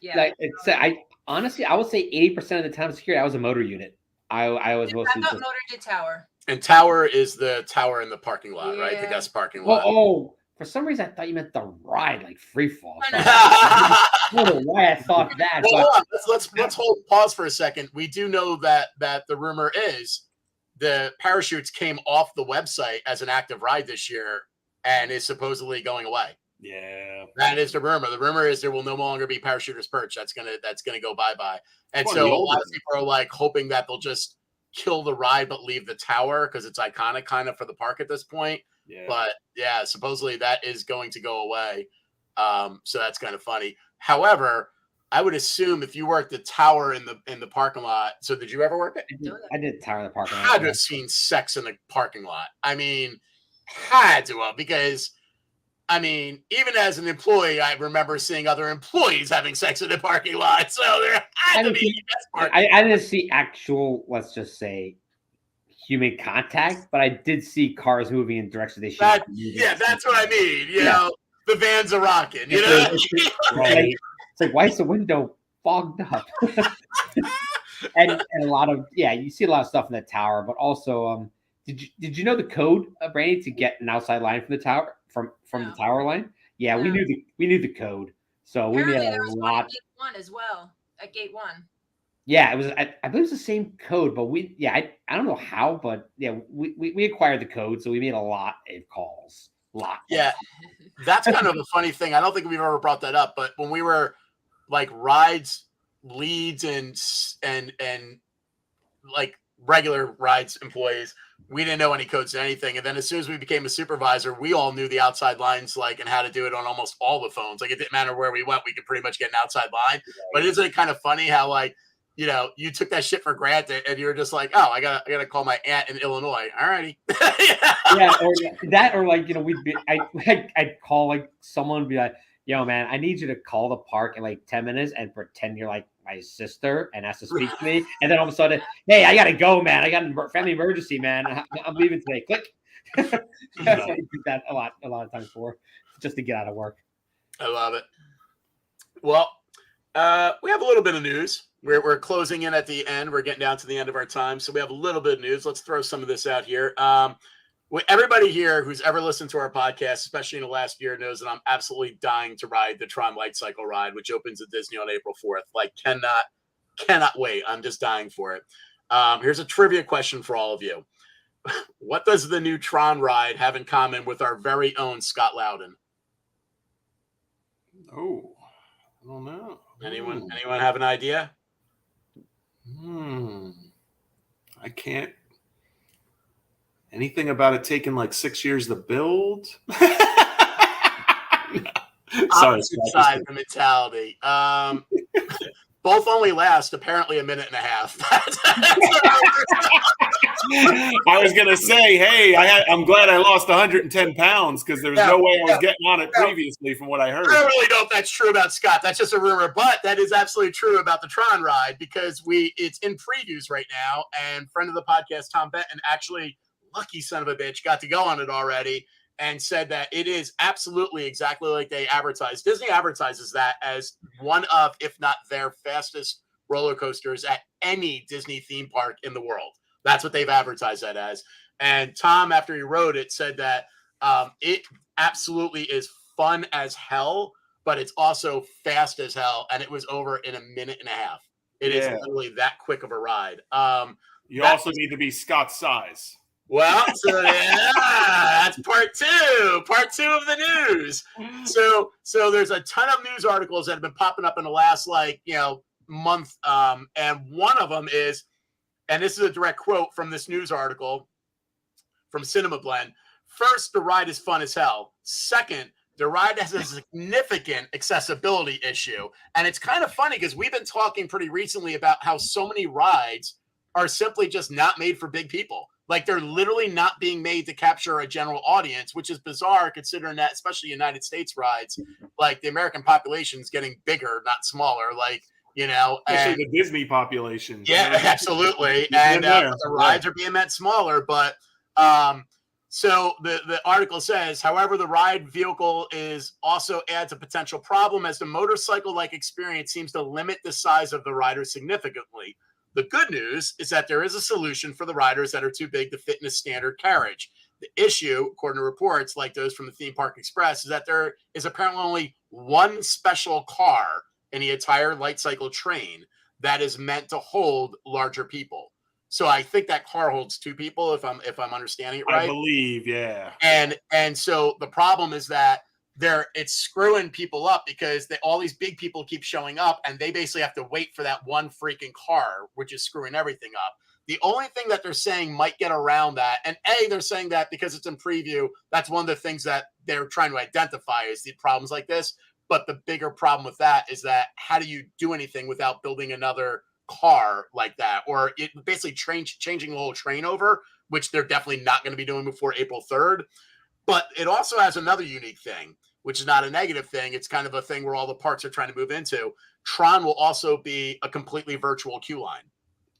Yeah. Like, I honestly, I would say 80% of the time security, I was a motor unit. I was mostly. I thought motor did tower. And tower is the tower in the parking lot, right? The guest parking lot. Oh, for some reason I thought you meant the ride, like free fall. I don't know why I thought that. Well, hold on. Let's hold pause for a second. We do know that the rumor is the parachutes came off the website as an active ride this year and is supposedly going away. Yeah, that is the rumor. The rumor is there will no longer be parachuters perch. That's gonna go bye. And so a lot of people are like hoping that they'll just kill the ride but leave the tower because it's iconic kind of for the park at this point. Yeah. But yeah, supposedly that is going to go away. So that's kind of funny. However, I would assume if you worked the tower in the parking lot. So did you ever work it? I did tower in the parking lot. Had to have seen sex in the parking lot. I mean, had to have, because I mean, even as an employee, I remember seeing other employees having sex in the parking lot. So there had to be. I didn't see actual, let's just say, human contact, but I did see cars moving in directions they should. Yeah, that's what I mean. You know, the vans are rocking. You know, it's like, why is the window fogged up? and a lot of you see a lot of stuff in the tower, but also did you know the code, Brandy, to get an outside line from the tower from the tower line? Yeah, we knew the code, so we made a lot. Gate 1 as well at Gate 1. Yeah, it was. I believe it was the same code, but I don't know how, but we acquired the code, so we made a lot of calls. That's kind of a funny thing. I don't think we've ever brought that up, but when we were like rides leads and like regular rides employees, we didn't know any codes to anything. And then as soon as we became a supervisor, we all knew the outside lines, like, and how to do it on almost all the phones. Like, it didn't matter where we went, we could pretty much get an outside line. But isn't it kind of funny how, like, you know, you took that shit for granted and you're just like, oh, I gotta call my aunt in Illinois. All righty. Yeah, or that, or like, you know, I'd call like someone and be like, yo, man, I need you to call the park in like 10 minutes and pretend you're like my sister and ask to speak to me. And then all of a sudden, hey, I gotta go, man. I got a family emergency, man. I'm leaving today. Click. That's what I do that a lot of times for, just to get out of work. I love it. Well, we have a little bit of news. We're closing in at the end. We're getting down to the end of our time. So we have a little bit of news. Let's throw some of this out here. Everybody here who's ever listened to our podcast, especially in the last year, knows that I'm absolutely dying to ride the Tron Light Cycle ride, which opens at Disney on April 4th. Like, cannot wait. I'm just dying for it. Here's a trivia question for all of you. What does the new Tron ride have in common with our very own Scott Loudon? Oh, I don't know. Anyone have an idea? I can't. Anything about it taking like 6 years to build? Sorry, side the mentality. Both only last apparently a minute and a half. I was gonna say, hey, I'm glad I lost 110 pounds because there was no way I was getting on it previously, from what I heard. I don't really know if that's true about Scott. That's just a rumor, but that is absolutely true about the Tron ride because it's in previews right now. And friend of the podcast, Tom Benton, actually, lucky son of a bitch, got to go on it already and said that it is absolutely exactly like they advertised. Disney advertises that as one of, if not their fastest roller coasters at any Disney theme park in the world. That's what they've advertised that as. And Tom, after he wrote it, said that it absolutely is fun as hell, but it's also fast as hell. And it was over in a minute and a half. It is literally that quick of a ride. You also need to be Scott's size. Well, so that's part two of the news. So there's a ton of news articles that have been popping up in the last month. And one of them is, and this is a direct quote from this news article from Cinema Blend. First, the ride is fun as hell. Second, the ride has a significant accessibility issue. And it's kind of funny because we've been talking pretty recently about how so many rides are simply just not made for big people. Like, they're literally not being made to capture a general audience, which is bizarre considering that, especially United States rides, like the American population is getting bigger, not smaller. Like, especially the Disney population. Yeah, absolutely. And the rides are being meant smaller. But so the article says, however, the ride vehicle also adds a potential problem as the motorcycle-like experience seems to limit the size of the rider significantly. The good news is that there is a solution for the riders that are too big to fit in a standard carriage. The issue, according to reports like those from the Theme Park Express, is that there is apparently only one special car in the entire Light Cycle train that is meant to hold larger people. So I think that car holds two people, if I'm understanding it right. I believe, yeah. And so the problem is that it's screwing people up because all these big people keep showing up and they basically have to wait for that one freaking car, which is screwing everything up. The only thing that they're saying might get around that, and they're saying that because it's in preview, that's one of the things that they're trying to identify is the problems like this. But the bigger problem with that is that how do you do anything without building another car like that? Or it basically changing the whole train over, which they're definitely not going to be doing before April 3rd. But it also has another unique thing, which is not a negative thing. It's kind of a thing where all the parks are trying to move into. Tron will also be a completely virtual queue line.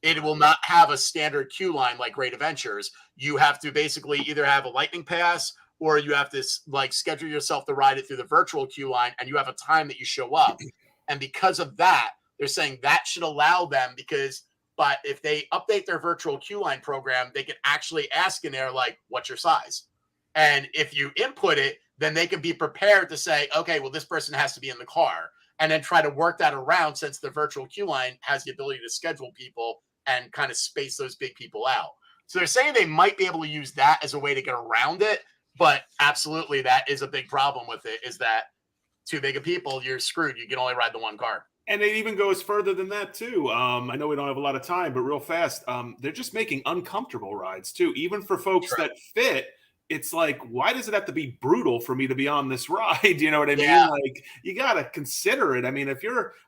It will not have a standard queue line like Great Adventures. You have to basically either have a lightning pass or you have to schedule yourself to ride it through the virtual queue line, and you have a time that you show up. And because of that, they're saying that should allow them but if they update their virtual queue line program, they can actually ask in there, like, what's your size? And if you input it, then they can be prepared to say, okay, well, this person has to be in the car, and then try to work that around since the virtual queue line has the ability to schedule people and kind of space those big people out. So they're saying they might be able to use that as a way to get around it, But absolutely, that is a big problem with it, is that too big of people, you're screwed. You can only ride the one car. And it even goes further than that too. I know we don't have a lot of time, but real fast, they're just making uncomfortable rides too. Even for folks that fit, it's like, why does it have to be brutal for me to be on this ride? You know what I mean? Like, you got to consider it. I mean,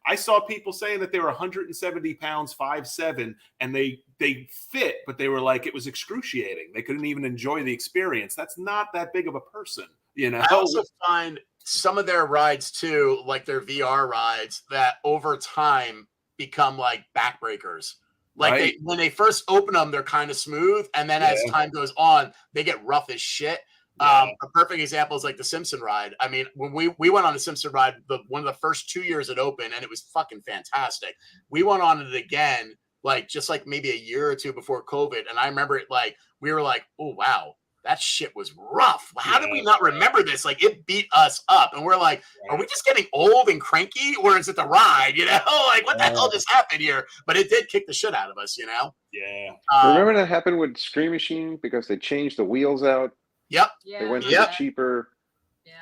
I saw people saying that they were 170 pounds, 5'7", and they fit, but they were like, it was excruciating. They couldn't even enjoy the experience. That's not that big of a person, you know? I also find some of their rides too, like their VR rides, that over time become like backbreakers. Like when they first open them, they're kind of smooth, and then as time goes on, they get rough as shit. A perfect example is like the Simpson ride. I mean, when we went on a Simpson ride, one of the first 2 years it opened, and it was fucking fantastic. We went on it again, like just like maybe a year or two before COVID, and I remember it like we were like, oh wow, that shit was rough. How did we not remember this? Like, it beat us up. And we're like, are we just getting old and cranky, or is it the ride? You know, like, what the hell just happened here? But it did kick the shit out of us, you know? Yeah. Remember that happened with Scream Machine because they changed the wheels out? Yep. They went to the cheaper,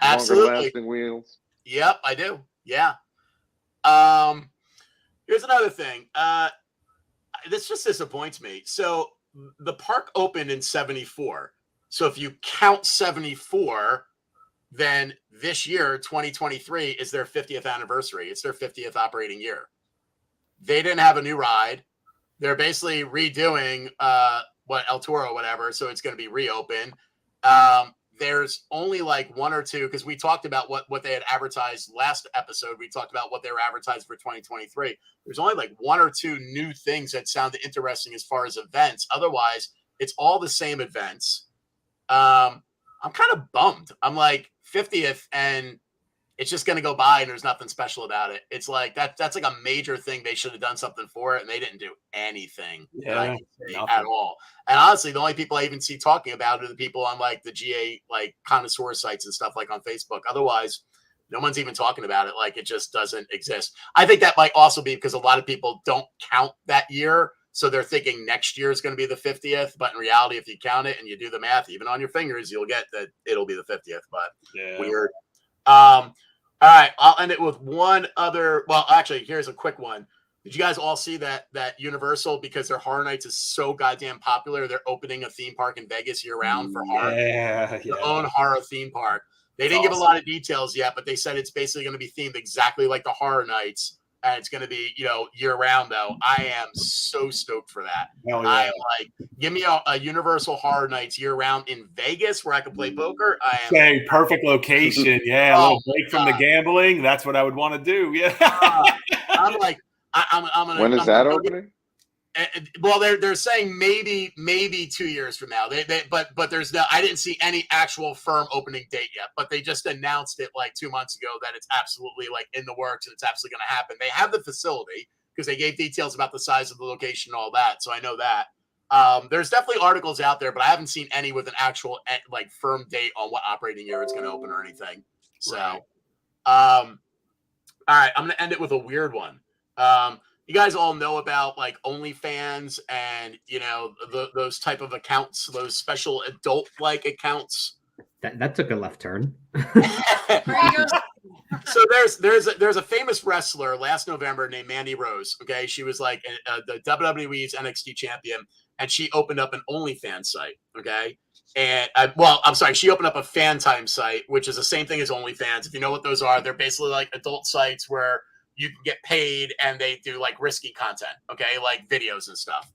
longer lasting wheels. Yep, I do. Yeah. Here's another thing. This just disappoints me. So the park opened in 74. So if you count 74, then this year, 2023, is their 50th anniversary. It's their 50th operating year. They didn't have a new ride. They're basically redoing El Toro, whatever. So it's going to be reopened. There's only like one or two, because we talked about what they had advertised last episode. We talked about what they were advertised for 2023. There's only like one or two new things that sounded interesting as far as events. Otherwise, it's all the same events. I'm kind of bummed. I'm like 50th, and it's just going to go by, and there's nothing special about it. It's like that's like a major thing. They should have done something for it, and they didn't do anything at all. And honestly, the only people I even see talking about it are the people on like the GA like connoisseur sites and stuff like on Facebook. Otherwise, no one's even talking about it. Like, it just doesn't exist. I think that might also be because a lot of people don't count that year. So they're thinking next year is going to be the 50th, but in reality, if you count it and you do the math, even on your fingers, you'll get that it'll be the 50th. But weird. All right, I'll end it with one other. Well, actually, here's a quick one. Did you guys all see that Universal, because their Horror Nights is so goddamn popular, they're opening a theme park in Vegas year round for horror? Their own horror theme park. They didn't give a lot of details yet, but they said it's basically going to be themed exactly like the Horror Nights. And it's going to be, year round, though. I am so stoked for that. I am like, give me a Universal Horror Nights year round in Vegas where I can play poker. Perfect location. Yeah. A little break from the gambling. That's what I would want to do. Yeah. I'm like, I'm going to. When is that opening? Well, they're saying maybe 2 years from now. But there's no. I didn't see any actual firm opening date yet. But they just announced it like 2 months ago that it's absolutely like in the works and it's absolutely going to happen. They have the facility because they gave details about the size of the location and all that. So I know that. There's definitely articles out there, but I haven't seen any with an actual like firm date on what operating year it's going to open or anything. So, all right, I'm going to end it with a weird one. You guys all know about like OnlyFans and those type of accounts, those special adult like accounts. That took a left turn. So there's a famous wrestler last November named Mandy Rose. Okay, she was like the WWE's NXT champion, and she opened up an OnlyFans site. Okay, and she opened up a fan time site, which is the same thing as OnlyFans. If you know what those are, they're basically like adult sites where you can get paid and they do like risky content, okay, like videos and stuff.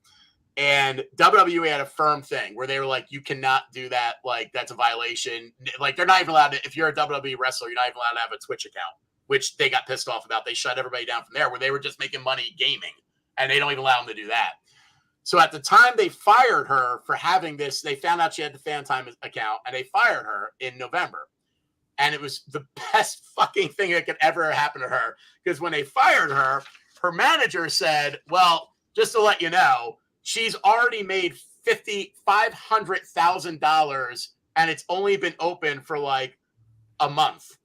And WWE had a firm thing where they were like, you cannot do that. Like, that's a violation. Like, they're not even allowed to, if you're a WWE wrestler, you're not even allowed to have a Twitch account, which they got pissed off about. They shut everybody down from there, where they were just making money gaming, and they don't even allow them to do that. So at the time they fired her for having this, they found out she had the fan time account, and they fired her in November. And it was the best fucking thing that could ever happen to her. Because when they fired her, her manager said, well, just to let you know, she's already made $500,000 and it's only been open for like a month.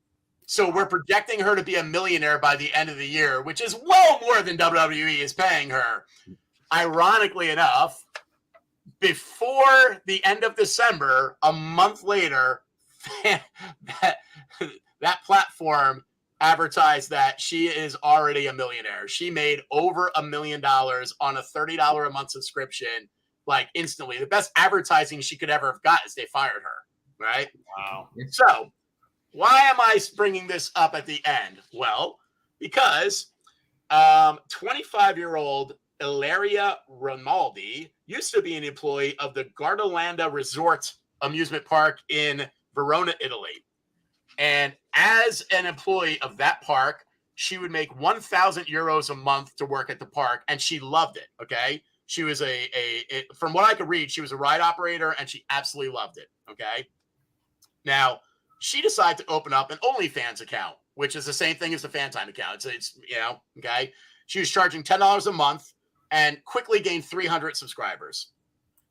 So we're projecting her to be a millionaire by the end of the year, which is well more than WWE is paying her. Ironically enough, before the end of December, a month later, that platform advertised that she is already a millionaire. She made over $1 million on a $30 a month subscription, like instantly. The best advertising she could ever have got is they fired her, right? Wow. So why am I bringing this up at the end? Well, because 25-year-old Ilaria Rinaldi used to be an employee of the Gardaland Resort amusement park in Verona, Italy. And as an employee of that park, she would make 1,000 euros a month to work at the park, and she loved it. Okay, she was from what I could read, she was a ride operator, and she absolutely loved it. Okay, now she decided to open up an OnlyFans account, which is the same thing as the fan time account. It's okay. She was charging $10 a month and quickly gained 300 subscribers.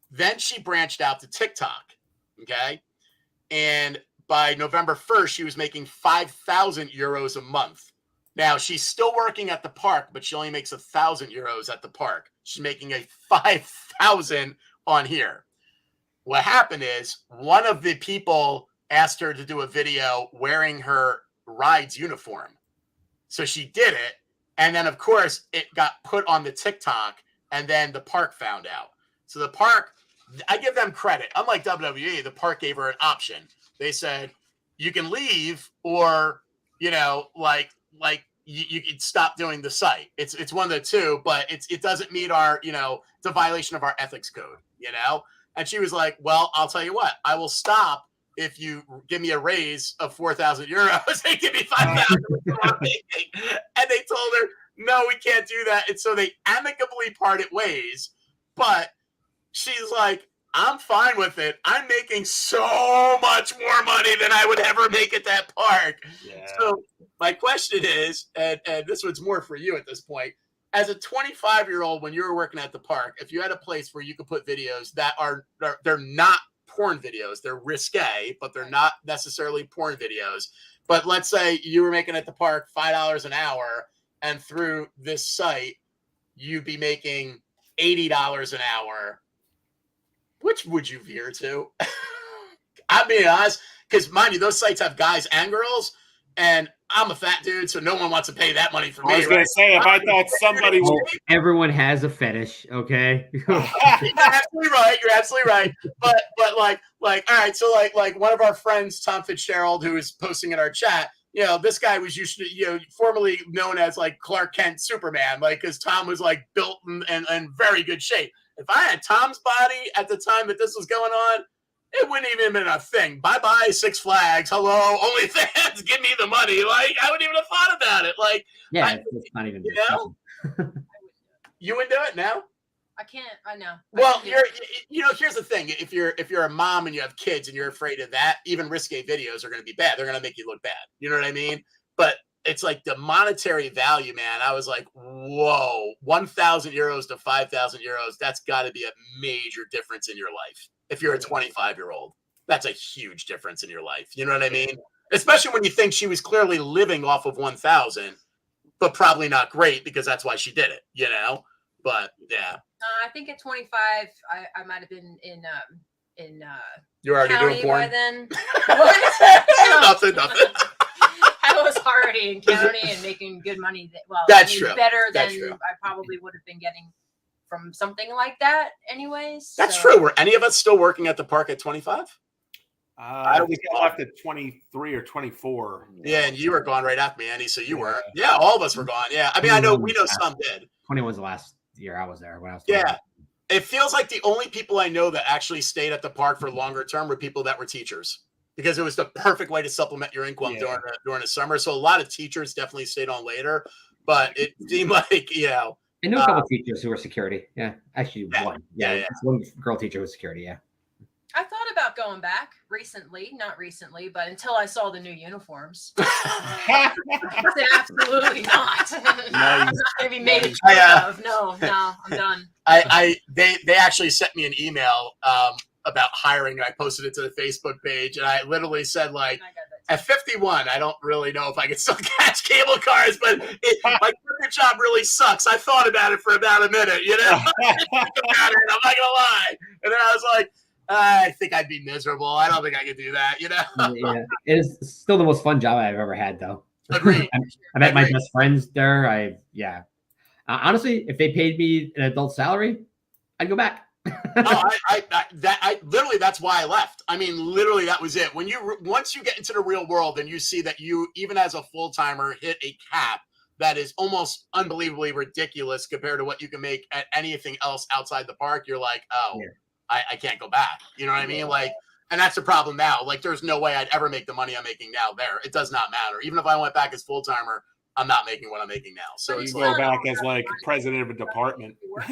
Then she branched out to TikTok. Okay, and by November 1st, she was making 5,000 euros a month. Now, she's still working at the park, but she only makes 1,000 euros at the park. She's making a 5,000 on here. What happened is one of the people asked her to do a video wearing her ride's uniform. So she did it. And then, of course, it got put on the TikTok, and then the park found out. So the park, I give them credit. Unlike WWE, the park gave her an option. They said, you can leave, or, you can stop doing the site. It's one of the two, but it doesn't meet our, it's a violation of our ethics code, And she was like, well, I'll tell you what, I will stop if you give me a raise of 4,000 euros. They give me 5,000. And they told her, no, we can't do that. And so they amicably parted ways, but she's like, I'm fine with it. I'm making so much more money than I would ever make at that park. Yeah. So my question is, and this one's more for you at this point, as a 25-year-old, when you were working at the park, if you had a place where you could put videos that they're not porn videos, they're risque, but they're not necessarily porn videos. But let's say you were making at the park $5 an hour, and through this site, you'd be making $80 an hour. Which would you veer to? I'm being honest, because mind you, those sites have guys and girls, and I'm a fat dude, so no one wants to pay that money for me. I was going to say, if I thought somebody would... Everyone has a fetish, okay? You're absolutely right. You're absolutely right. But like, all right, so like one of our friends, Tom Fitzgerald, who is posting in our chat, this guy was formerly known as like Clark Kent Superman, like, because Tom was like built and very good shape. If I had Tom's body at the time that this was going on, it wouldn't even have been a thing. Bye-bye, Six Flags. Hello, OnlyFans, give me the money. Like, I wouldn't even have thought about it. Like, yeah, it's not even. You would do it now? I can't. I know. Well, here's the thing. If you're a mom and you have kids and you're afraid of that, even risque videos are going to be bad. They're going to make you look bad. You know what I mean? But it's like the monetary value, man. I was like, whoa, 1,000 euros to 5,000 euros. That's got to be a major difference in your life. If you're a 25-year-old, that's a huge difference in your life. You know what I mean? Especially when you think she was clearly living off of 1,000, but probably not great because that's why she did it, But yeah. I think at 25, I might have been in you're already doing porn by then. nothing. I was already in county and making good money. That's true. Better than I probably would have been getting from something like that anyways. That's true. Were any of us still working at the park at 25? I think I left at 23 or 24. Yeah, and you were gone right after me, Andy, so you were. Yeah, all of us were gone. Yeah. I mean, we know some did. 20 was the last year I was there when I was 20. Yeah. It feels like the only people I know that actually stayed at the park for longer term were people that were teachers, because it was the perfect way to supplement your income during the summer. So a lot of teachers definitely stayed on later, but it seemed like, I knew a couple of teachers who were security. Yeah, actually one. Yeah. One girl teacher was security. Yeah. I thought about going back not recently, but until I saw the new uniforms. I said, absolutely not. I'm not going to be made of. No, I'm done. They actually sent me an email about hiring. I posted it to the Facebook page, and I literally said, like, at 51, I don't really know if I can still catch cable cars, but my corporate job really sucks. I thought about it for about a minute, I'm not going to lie. And then I was like, I think I'd be miserable. I don't think I could do that, you know? Yeah, it is still the most fun job I've ever had, though. Agreed. I met my best friends there. Honestly, if they paid me an adult salary, I'd go back. Literally, that's why I left. I mean, literally, that was it. Once you get into the real world and you see that you, even as a full timer, hit a cap that is almost unbelievably ridiculous compared to what you can make at anything else outside the park, you're like, oh, yeah. I can't go back. You know what I mean? Like, and that's the problem now. Like, there's no way I'd ever make the money I'm making now there. It does not matter. Even if I went back as full timer, I'm not making what I'm making now. So you go back as like president of a department. Well,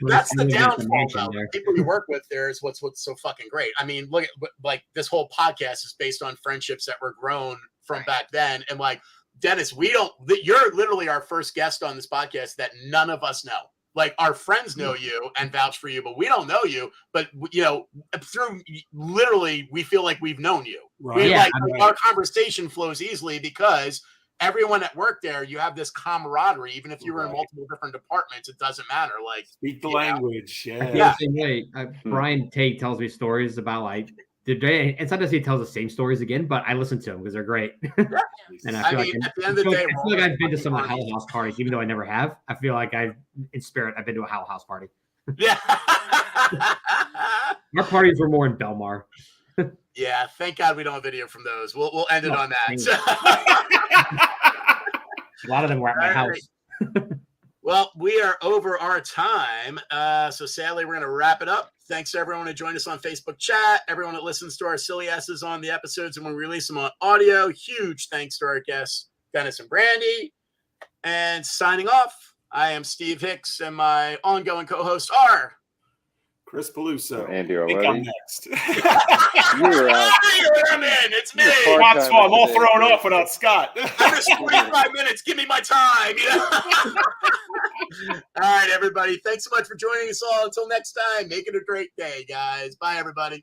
that's the downfall, though. The people you work with there is what's so fucking great. I mean, look at like this whole podcast is based on friendships that were grown from back then. And like, Dennis, you're literally our first guest on this podcast that none of us know. Like, our friends know you and vouch for you, but we don't know you. But, you know, through literally, we feel like we've known you. Right. Our conversation flows easily because everyone at work there, you have this camaraderie. Even if you were in multiple different departments, it doesn't matter. Like, speak the language. Yeah. The same way. Brian Tate tells me stories about like the day, and sometimes he tells the same stories again, but I listen to them because they're great. And I feel like at the end of the day, I feel like I've been to some of the Hell House parties, even though I never have. I feel like in spirit, I've been to a Hell House party. Yeah. Our parties were more in Belmar. Yeah, thank God we don't have video from those. We'll end it on that. A lot of them were at my house. Well, we are over our time. So sadly, we're going to wrap it up. Thanks to everyone who joined us on Facebook chat, everyone that listens to our silly asses on the episodes and when we release them on audio. Huge thanks to our guests, Dennis and Brandy. And signing off, I am Steve Hicks, and my ongoing co-hosts are Chris Peluso. Andy I think Auletti. I'm next. You're out. I'm in. It's me. Scott's fault. I'm all thrown off without Scott. I'm just 45 minutes. Give me my time. You know? All right, everybody. Thanks so much for joining us all. Until next time, make it a great day, guys. Bye, everybody.